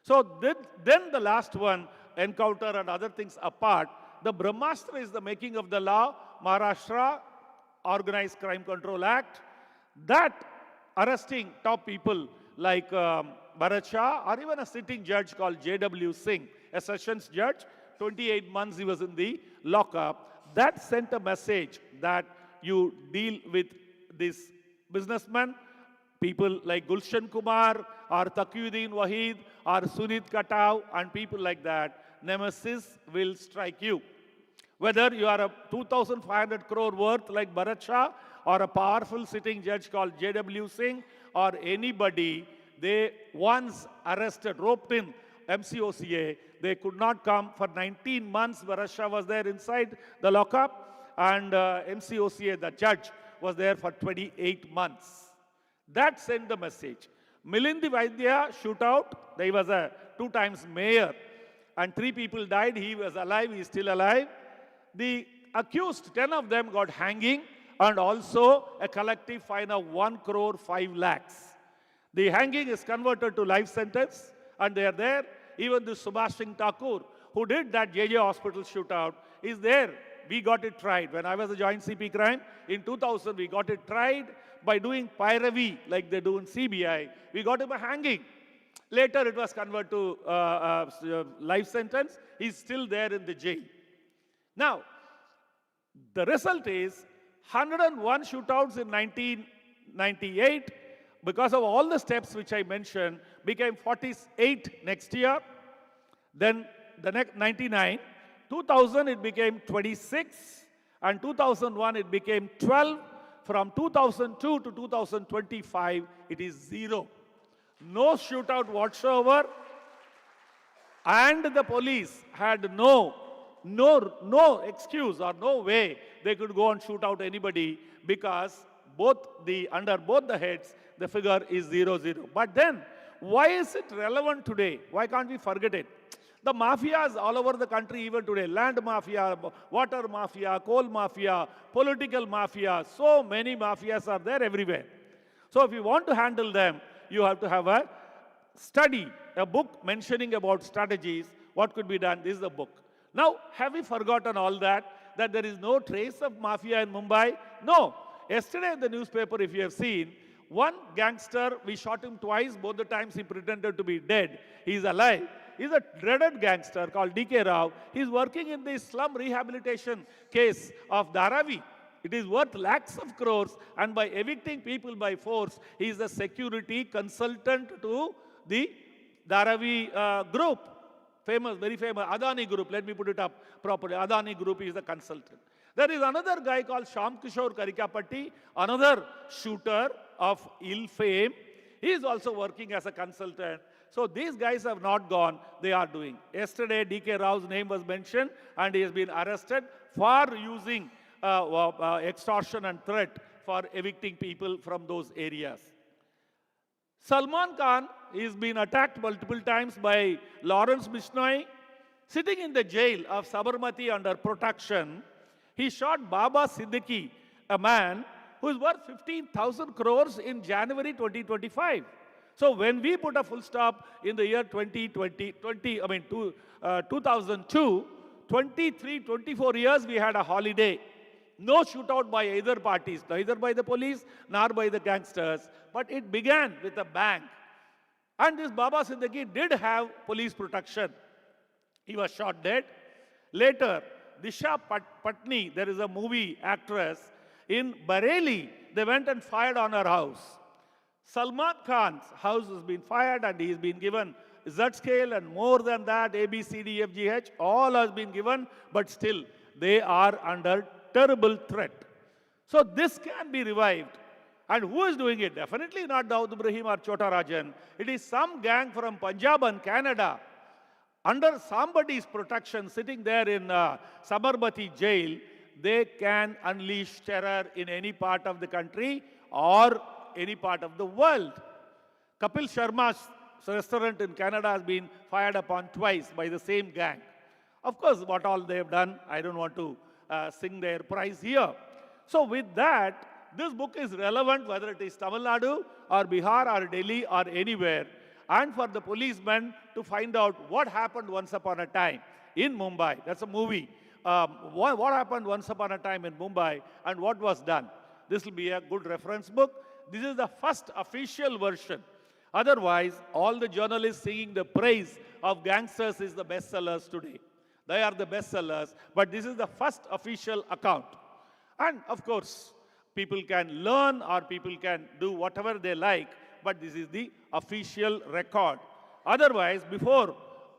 So then the last one, encounter and other things apart, the Brahmastra is the making of the law, Maharashtra Organized Crime Control Act, that arresting top people like Bharat Shah or even a sitting judge called J.W. Singh, a sessions judge, 28 months he was in the lockup. That sent a message that you deal with this businessman, people like Gulshan Kumar or Taqiyuddin Wahid or Sunit Katav and people like that, nemesis will strike you. Whether you are a 2,500 crore worth like Bharat Shah or a powerful sitting judge called J.W. Singh or anybody, they once arrested, roped in MCOCA, they could not come for 19 months. Bharat Shah was there inside the lockup and MCOCA, the judge, was there for 28 months. That sent the message. Milindi Vaidya shootout, he was a 2 times mayor and 3 people died. He was alive, he is still alive. The accused, 10 of them got hanging and also a collective fine of 1 crore 5 lakhs. The hanging is converted to life sentence and they are there. Even the Subhash Singh Thakur, who did that JJ hospital shootout, is there. We got it tried. When I was a joint CP crime, in 2000, we got it tried by doing pyravi like they do in CBI. We got him a hanging. Later, it was converted to life sentence. He's still there in the jail. Now, the result is 101 shootouts in 1998, because of all the steps which I mentioned, became 48 next year. Then the next 99, 2000 it became 26, and 2001 it became 12. From 2002 to 2025, it is 0. No shootout whatsoever, and the police had no excuse or no way they could go and shoot out anybody because under both the heads, the figure is 0-0. But then, why is it relevant today? Why can't we forget it? The mafias all over the country even today, land mafia, water mafia, coal mafia, political mafia, so many mafias are there everywhere. So if you want to handle them, you have to have a study, a book mentioning about strategies, what could be done. This is the book. Now, have we forgotten all that there is no trace of mafia in Mumbai? No. Yesterday in the newspaper, if you have seen, one gangster, we shot him twice, both the times he pretended to be dead. He is alive. He is a dreaded gangster called D.K. Rao. He is working in the slum rehabilitation case of Dharavi. It is worth lakhs of crores, and by evicting people by force, he is a security consultant to the Dharavi group. Famous, very famous, Adani Group, let me put it up properly. Adani Group is the consultant. There is another guy called Shyam Kishore Karikapatti, another shooter of ill fame. He is also working as a consultant. So these guys have not gone, they are doing. Yesterday, D.K. Rao's name was mentioned and he has been arrested for using extortion and threat for evicting people from those areas. Salman Khan is been attacked multiple times by Lawrence Bishnoi. Sitting in the jail of Sabarmati under protection, he shot Baba Siddiqui, a man who is worth 15,000 crores in January 2025. So when we put a full stop in the year 2002, 23, 24 years we had a holiday. No shootout by either parties, neither by the police nor by the gangsters. But it began with a bang. And this Baba Siddiqui did have police protection. He was shot dead. Later, Disha Patni, there is a movie actress in Bareilly. they went and fired on her house. Salman Khan's house has been fired and he's been given Z scale and more than that, A, B, C, D, F, G, H, all has been given, but still they are under terrible threat. So this can be revived. And who is doing it? Definitely not Dawood Ibrahim or Chota Rajan. It is some gang from Punjab and Canada under somebody's protection sitting there in Sabarmati jail. They can unleash terror in any part of the country or any part of the world. Kapil Sharma's restaurant in Canada has been fired upon twice by the same gang. Of course, what all they have done, I don't want to sing their prize here. So with that, this book is relevant whether it is Tamil Nadu or Bihar or Delhi or anywhere, and for the policemen to find out what happened once upon a time in Mumbai. That's a movie. What happened once upon a time in Mumbai and what was done. This will be a good reference book. This is the first official version. Otherwise, all the journalists singing the praise of gangsters is the bestsellers today. They are the bestsellers, but this is the first official account. And of course, people can learn or people can do whatever they like, but this is the official record. Otherwise, before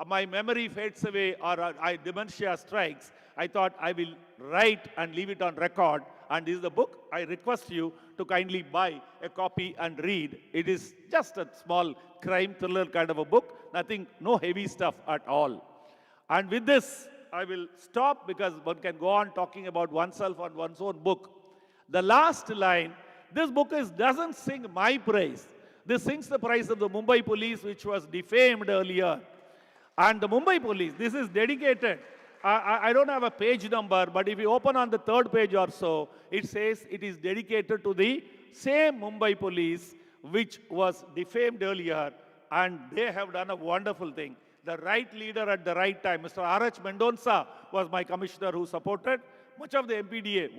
my memory fades away or dementia strikes, I thought I will write and leave it on record. And this is the book. I request you to kindly buy a copy and read. It is just a small crime thriller kind of a book. Nothing, no heavy stuff at all. And with this, I will stop because one can go on talking about oneself and one's own book. The last line, this book doesn't sing my praise. This sings the praise of the Mumbai police, which was defamed earlier. And the Mumbai police, this is dedicated. I don't have a page number, but if you open on the third page or so, it says it is dedicated to the same Mumbai police which was defamed earlier, and they have done a wonderful thing. The right leader at the right time. Mr. R.H. Mendonca was my commissioner who supported. Much of the MPDA,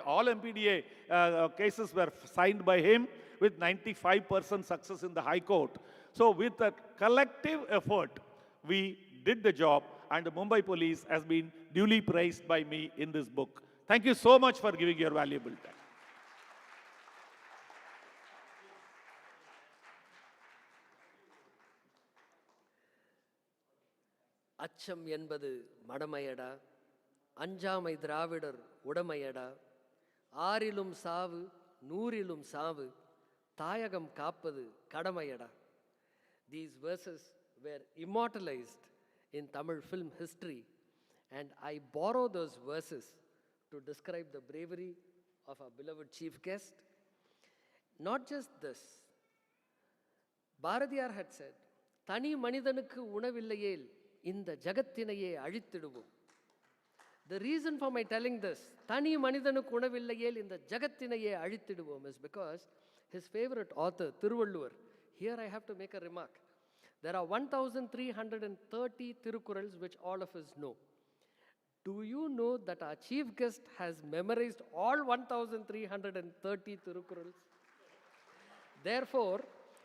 all MPDA cases were signed by him with 95% success in the High Court. So with a collective effort, we did the job, and the Mumbai police has been duly praised by me in this book. Thank you so much for giving your valuable time. அச்சம் என்பது மடமையடா, அஞ்சாமை திராவிடர் உடமையடா, ஆறிலும் சாவு நூறிலும் சாவு, தாயகம் காப்பது கடமையடா. These verses were immortalized in Tamil film history, and I borrow those verses to describe the bravery of our beloved chief guest. Not just this, Bharadiyar had said, தனி மனிதனுக்கு உணவில்லையேல் இந்த ஜகத்தினையே அழித்திடுவோம். The reason for my telling this, தனி மனிதனுக்கு உணவில்லையேல் இந்த ஜகத்தினையே அழித்திடுவோம், is because his favorite author, Thiruvallur, here I have to make a remark. There are 1,330 Tirukurals which all of us know. Do you know that our chief guest has memorized all 1,330 Tirukurals? Therefore,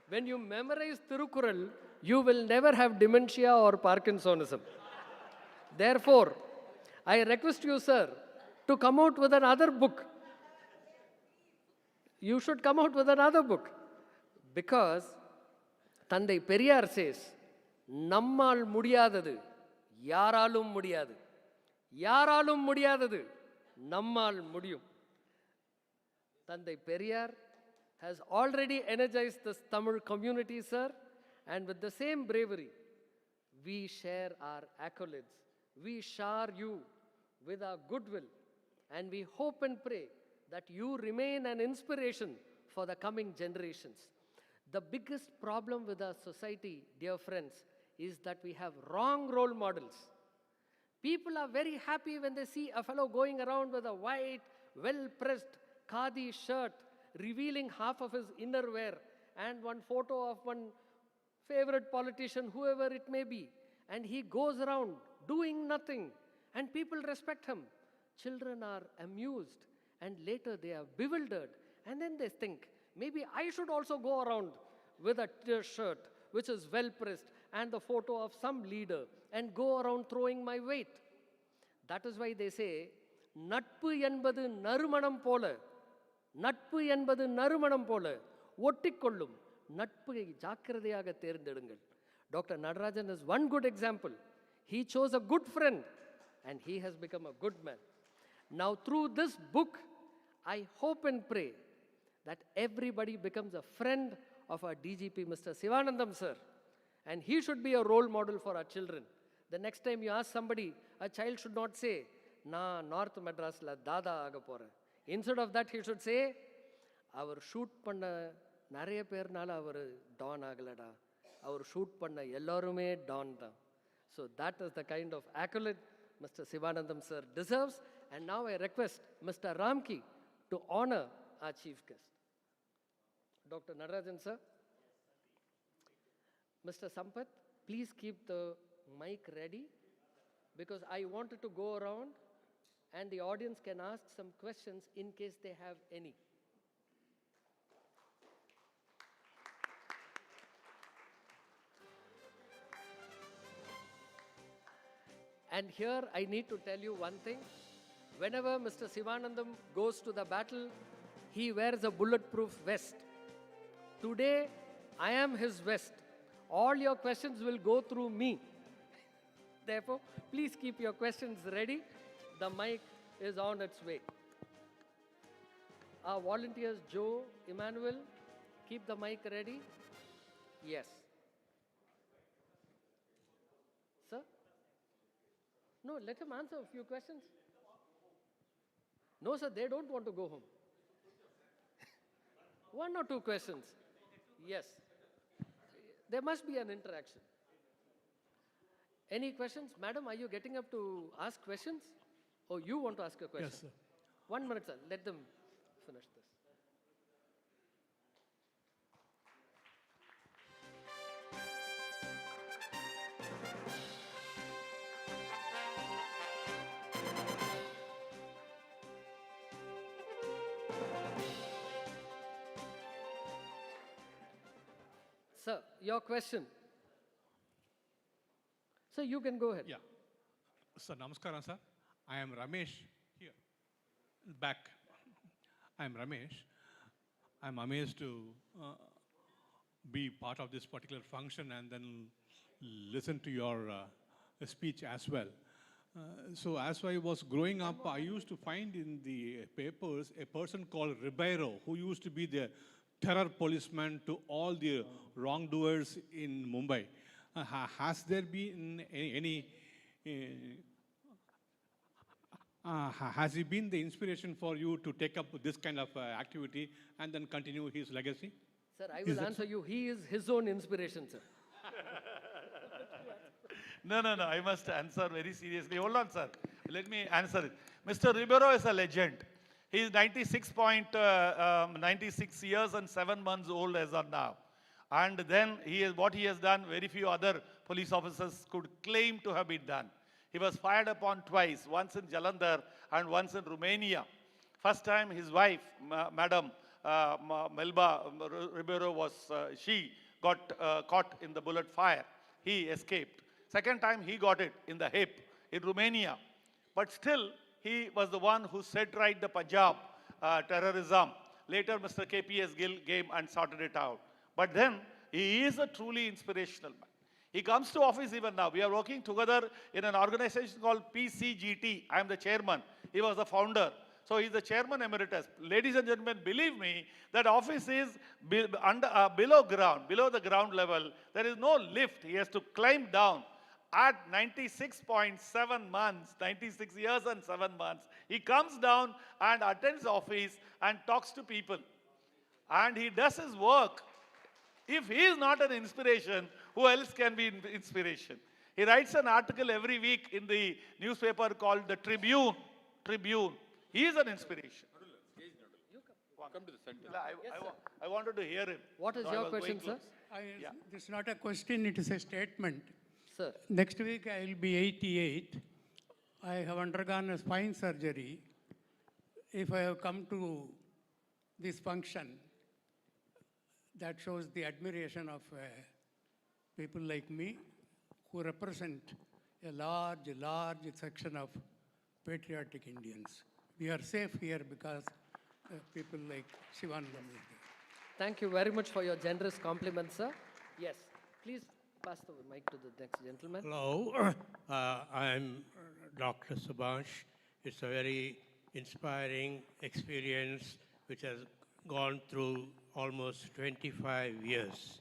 when you memorize Tirukural, you will never have dementia or Parkinsonism. Therefore, I request you, sir, to come out with another book. You should come out with another book. Because Thandai Periyar says, நம்மால் முடியாதது யாராலும் முடியாது, யாராலும் முடியாதது நம்மால் முடியும். Thandai Periyar has already energized this Tamil community, sir, and with the same bravery, we share our accolades. We shower you with our goodwill, and we hope and pray that you remain an inspiration for the coming generations. The biggest problem with our society, dear friends, is that we have wrong role models. People are very happy when they see a fellow going around with a white, well-pressed khadi shirt, revealing half of his inner wear, and one photo of one favorite politician, whoever it may be, and he goes around doing nothing, and people respect him. Children are amused, and later they are bewildered, and then they think, maybe I should also go around with a shirt which is well pressed and the photo of some leader and go around throwing my weight. That is why they say, நட்பு என்பது நறுமணம் போல நட்பு என்பது நறுமணம் போல ஒட்டிக்கொள்ளும். நட்பை ஜாக்கிரதையாக தேர்ந்தெடுங்கள். Dr. Natarajan is one good example. He chose a good friend and he has become a good man. Now through this book, I hope and pray that everybody becomes a friend of our DGP, Mr. Sivanandam sir. And he should be a role model for our children. The next time you ask somebody, a child should not say, "Na North Madras la dada aga pora." Instead of that, he should say, "Our shoot panna நிறைய பேர்னால அவர் Don ஆகலடா, அவர் shoot பண்ண எல்லாருமே Don தான்." So that is the kind of accolade Mr. Sivanandam sir deserves. And now I request Mr. Ramki to honor our chief guest. Dr. Natarajan sir. Mr. Sampath, please keep the mic ready because I wanted to go around and the audience can ask some questions in case they have any. And here I need to tell you one thing. Whenever Mr. Sivanandam goes to the battle, he wears a bulletproof vest. Today, I am his vest. All your questions will go through me. Therefore, please keep your questions ready. The mic is on its way. Our volunteers, Joe, Emmanuel, keep the mic ready. Yes. Sir? No, let him answer a few questions. No, sir, they don't want to go home. One or two questions. Yes. There must be an interaction. Any questions? Madam, are you getting up to ask questions? Or you want to ask a question? Yes, sir. 1 minute, sir. Let them finish this. Sir, your question. Sir, you can go ahead. Yeah. Sir, namaskaram, sir. I am Ramesh here. Back. I am Ramesh. I am amazed to be part of this particular function and then listen to your speech as well. So as I was growing up, I used to find in the papers a person called Ribeiro, who used to be the terror policeman to all the wrongdoers in Mumbai. Has there been has he been the inspiration for you to take up this kind of activity and then continue his legacy? Sir, I will answer you. He is his own inspiration, sir. No, I must answer very seriously. Hold on, sir. Let me answer it. Mr. Ribeiro is a legend. He is 96 years and 7 months old as of now. And then what he has done, very few other police officers could claim to have been done. He was fired upon twice, once in Jalandhar and once in Romania. First time his wife, Madam Melba Ribeiro, she got caught in the bullet fire. He escaped. Second time he got it in the hip in Romania. But still, he was the one who set right the Punjab terrorism. Later, Mr. KPS Gill came and sorted it out. But then, he is a truly inspirational man. He comes to office even now. We are working together in an organization called PCGT. I am the chairman. He was the founder. So he is the chairman emeritus. Ladies and gentlemen, believe me, that office is below ground, below the ground level. There is no lift. He has to climb down. At 96.7 months, 96 years and 7 months, he comes down and attends office and talks to people. And he does his work. If he is not an inspiration, who else can be inspiration? He writes an article every week in the newspaper called the Tribune. He is an inspiration. Come to the center. I wanted to hear him. What is your question, sir? This is not a question, it is a statement. Sir. Next week I will be 88. I have undergone a spine surgery. If I have come to this function, that shows the admiration of people like me who represent a large section of patriotic Indians. We are safe here because people like Shivanandam is there. Thank you very much for your generous compliments, sir. Yes, please pass the mic to the next gentleman. Hello, I'm Dr. Subhash. It's a very inspiring experience which has gone through almost 25 years.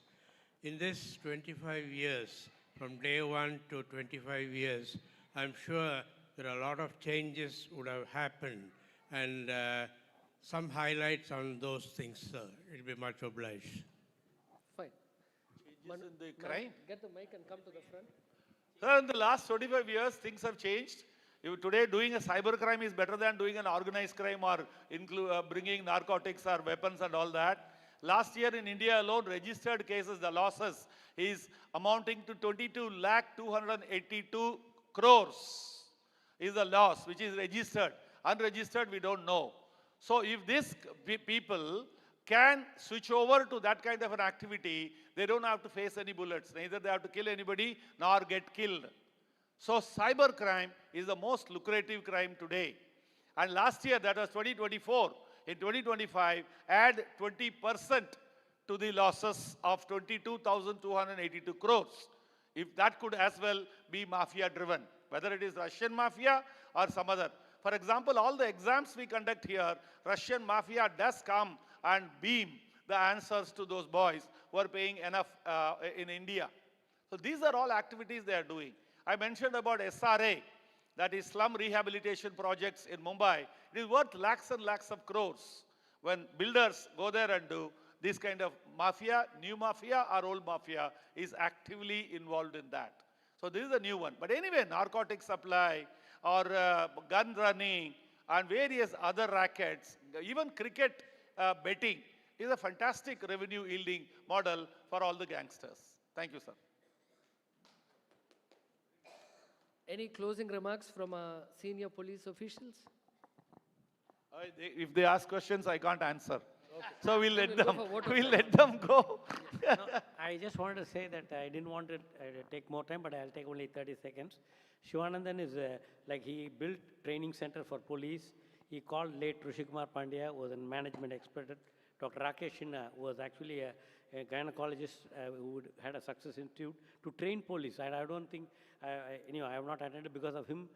In this 25 years, from day one to 25 years, I'm sure there are a lot of changes would have happened, and some highlights on those things, sir. It'll be much obliged. Fine. Changes in the crime. Get the mic and come to the front. Sir, in the last 25 years, things have changed. Today, doing a cyber crime is better than doing an organized crime or bringing narcotics or weapons and all that. Last year in India alone, registered cases, the losses is amounting to 22,282 crores is the loss which is registered. Unregistered, we don't know. So if these people can switch over to that kind of an activity, they don't have to face any bullets. Neither they have to kill anybody nor get killed. So cyber crime is the most lucrative crime today. And last year, that was 2024, in 2025, add 20% to the losses of 22,282 crores. If that could as well be mafia driven, whether it is Russian mafia or some other. For example, all the exams we conduct here, Russian mafia does come and beam the answers to those boys who are paying enough in India. So these are all activities they are doing. I mentioned about SRA, that is slum rehabilitation projects in Mumbai. It is worth lakhs and lakhs of crores when builders go there and do this kind of mafia, new mafia or old mafia is actively involved in that. So this is a new one. But anyway, narcotic supply or gun running and various other rackets, even cricket betting is a fantastic revenue yielding model for all the gangsters. Thank you, sir. Any closing remarks from our senior police officials? If they ask questions, I can't answer. Okay. So we'll let them. We'll Let them go. No, I just wanted to say that I didn't want to take more time, but I'll take only 30 seconds. Shivanandan is like he built training center for police. He called late Rishikumar Pandya, who was a management expert. Dr. Rakesh Shinna was actually a gynecologist who had a success institute to train police. And I don't think, I have not attended because of him.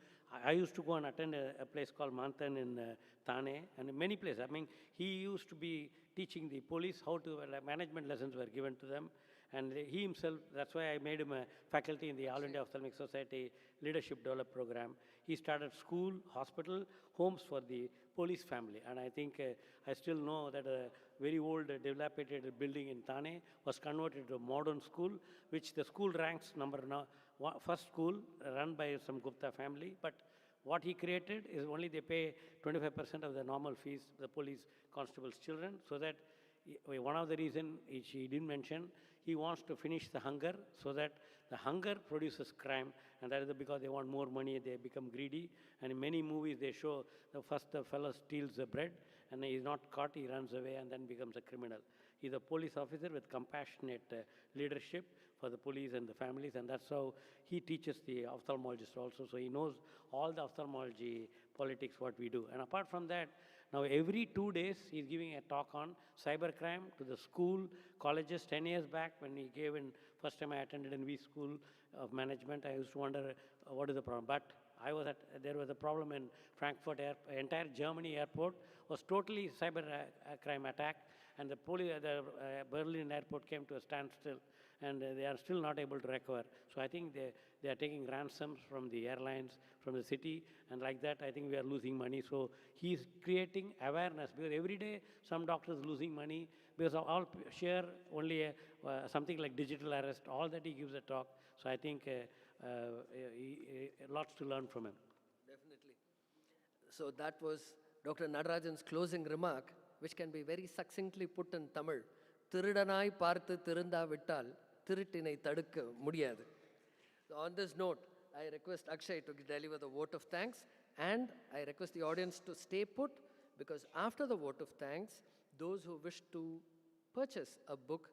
I used to go and attend a place called Manthan in Thane and many places. I mean, he used to be teaching the police how to, management lessons were given to them. And he himself, that's why I made him a faculty in the All India Ophthalmic Society Leadership Develop Program. He started school, hospital, homes for the police family. And I think I still know that a very old, dilapidated building in Thane was converted to a modern school, which the school ranks first school run by some Gupta family. But what he created is only they pay 25% of the normal fees, the police constables' children, so that one of the reasons he didn't mention, he wants to finish the hunger so that the hunger produces crime, and that is because they want more money, they become greedy. And in many movies they show the fellow steals the bread and he's not caught, he runs away and then becomes a criminal. He's a police officer with compassionate leadership for the police and the families, and that's how he teaches the ophthalmologist also. So he knows all the ophthalmology politics, what we do. And apart from that, now every 2 days he's giving a talk on cybercrime to the school, colleges. 10 years back when he gave in, first time I attended in V School of Management, I used to wonder what is the problem. But there was a problem in Frankfurt, entire Germany airport was totally cyber crime attack, and the Berlin airport came to a standstill, and they are still not able to recover. So I think they are taking ransoms from the airlines, from the city, and like that I think we are losing money. So he's creating awareness, because every day some doctors losing money because of all share only something like digital arrest, all that he gives a talk. So I think lots to learn from him. Definitely. So that was Dr. Natarajan's closing remark, which can be very succinctly put in Tamil. Thirudanai paarthu thirunda vittal, thiruttinai tadukka mudiyadu. So on this note, I request Akshay to deliver the vote of thanks, and I request the audience to stay put, because after the vote of thanks, those who wish to purchase a book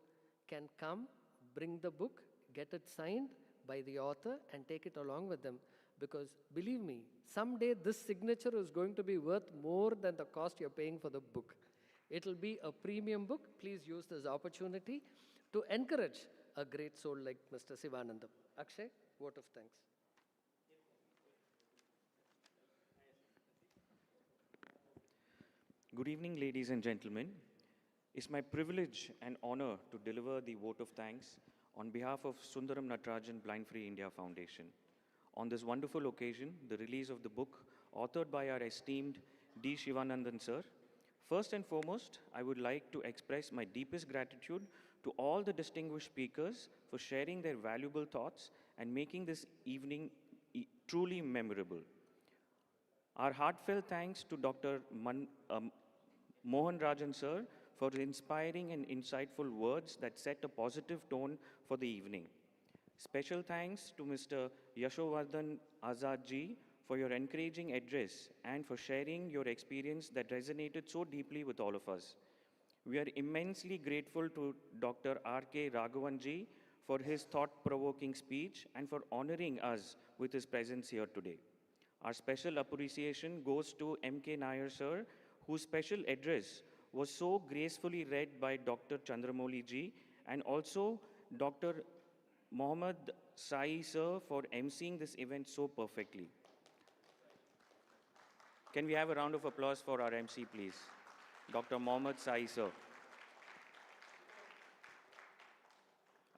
can come, bring the book, get it signed by the author and take it along with them. Because believe me, someday this signature is going to be worth more than the cost you're paying for the book. It'll be a premium book. Please use this opportunity to encourage a great soul like Mr. Sivanandam. Akshay, vote of thanks. Good evening, ladies and gentlemen. It's my privilege and honor to deliver the vote of thanks on behalf of Sundaram Natarajan Blind Free India Foundation. On this wonderful occasion, the release of the book authored by our esteemed D. Shivanandan sir. First and foremost, I would like to express my deepest gratitude to all the distinguished speakers for sharing their valuable thoughts and making this evening truly memorable. Our heartfelt thanks to Dr. Mohan Rajan sir for inspiring and insightful words that set a positive tone for the evening. Special thanks to Mr. Yashovardhan Azad ji for your encouraging address and for sharing your experience that resonated so deeply with all of us. We are immensely grateful to Dr. R.K. Raghavan ji for his thought-provoking speech and for honoring us with his presence here today. Our special appreciation goes to M.K. Nair sir, whose special address was so gracefully read by Dr. Chandramouli ji, and also Dr. Mohammad Sai sir for emceeing this event so perfectly. Can we have a round of applause for our MC, please? Dr. Mohammad Sai sir.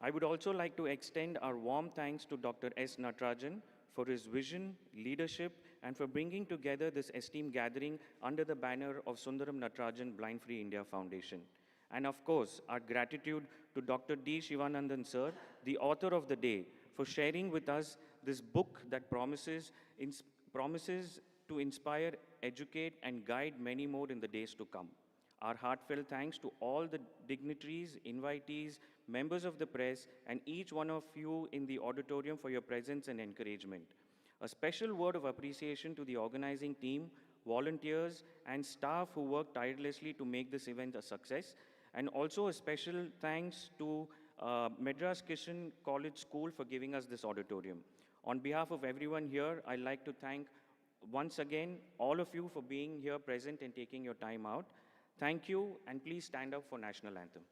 I would also like to extend our warm thanks to Dr. S. Natarajan for his vision, leadership, and for bringing together this esteemed gathering under the banner of Sundaram Natarajan Blind Free India Foundation. And of course, our gratitude to Dr. D. Shivanandan sir, the author of the day, for sharing with us this book that promises to inspire, educate, and guide many more in the days to come. Our heartfelt thanks to all the dignitaries, invitees, members of the press, and each one of you in the auditorium for your presence and encouragement. A special word of appreciation to the organizing team, volunteers, and staff who worked tirelessly to make this event a success. And also a special thanks to Madras Kishan College School for giving us this auditorium. On behalf of everyone here, I'd like to thank once again all of you for being here present and taking your time out. Thank you, and please stand up for National Anthem.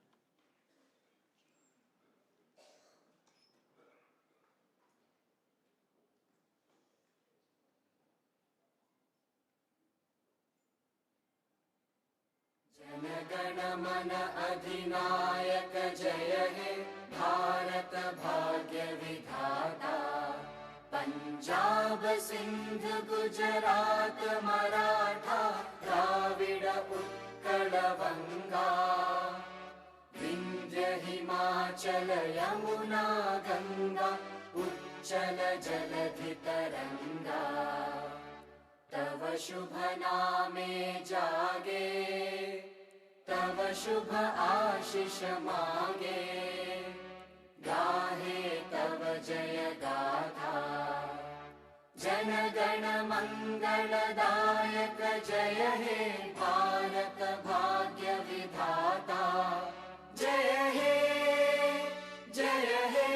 जनगण मन अधिनायक जय हे भारत भाग्य विधाता पंजाब सिंध गुजरात मराठा द्राविड़ उत्कल बंगा विंध्य हिमाचल यमुना गंगा उच्चल जलधि तरंगा तव शुभ नामे जागे तव शुभ आशीष मागे गाहे तव जय गाथा जन गण मंगलदायक जय हे भारत भाग्य विधाता जय हे जय हे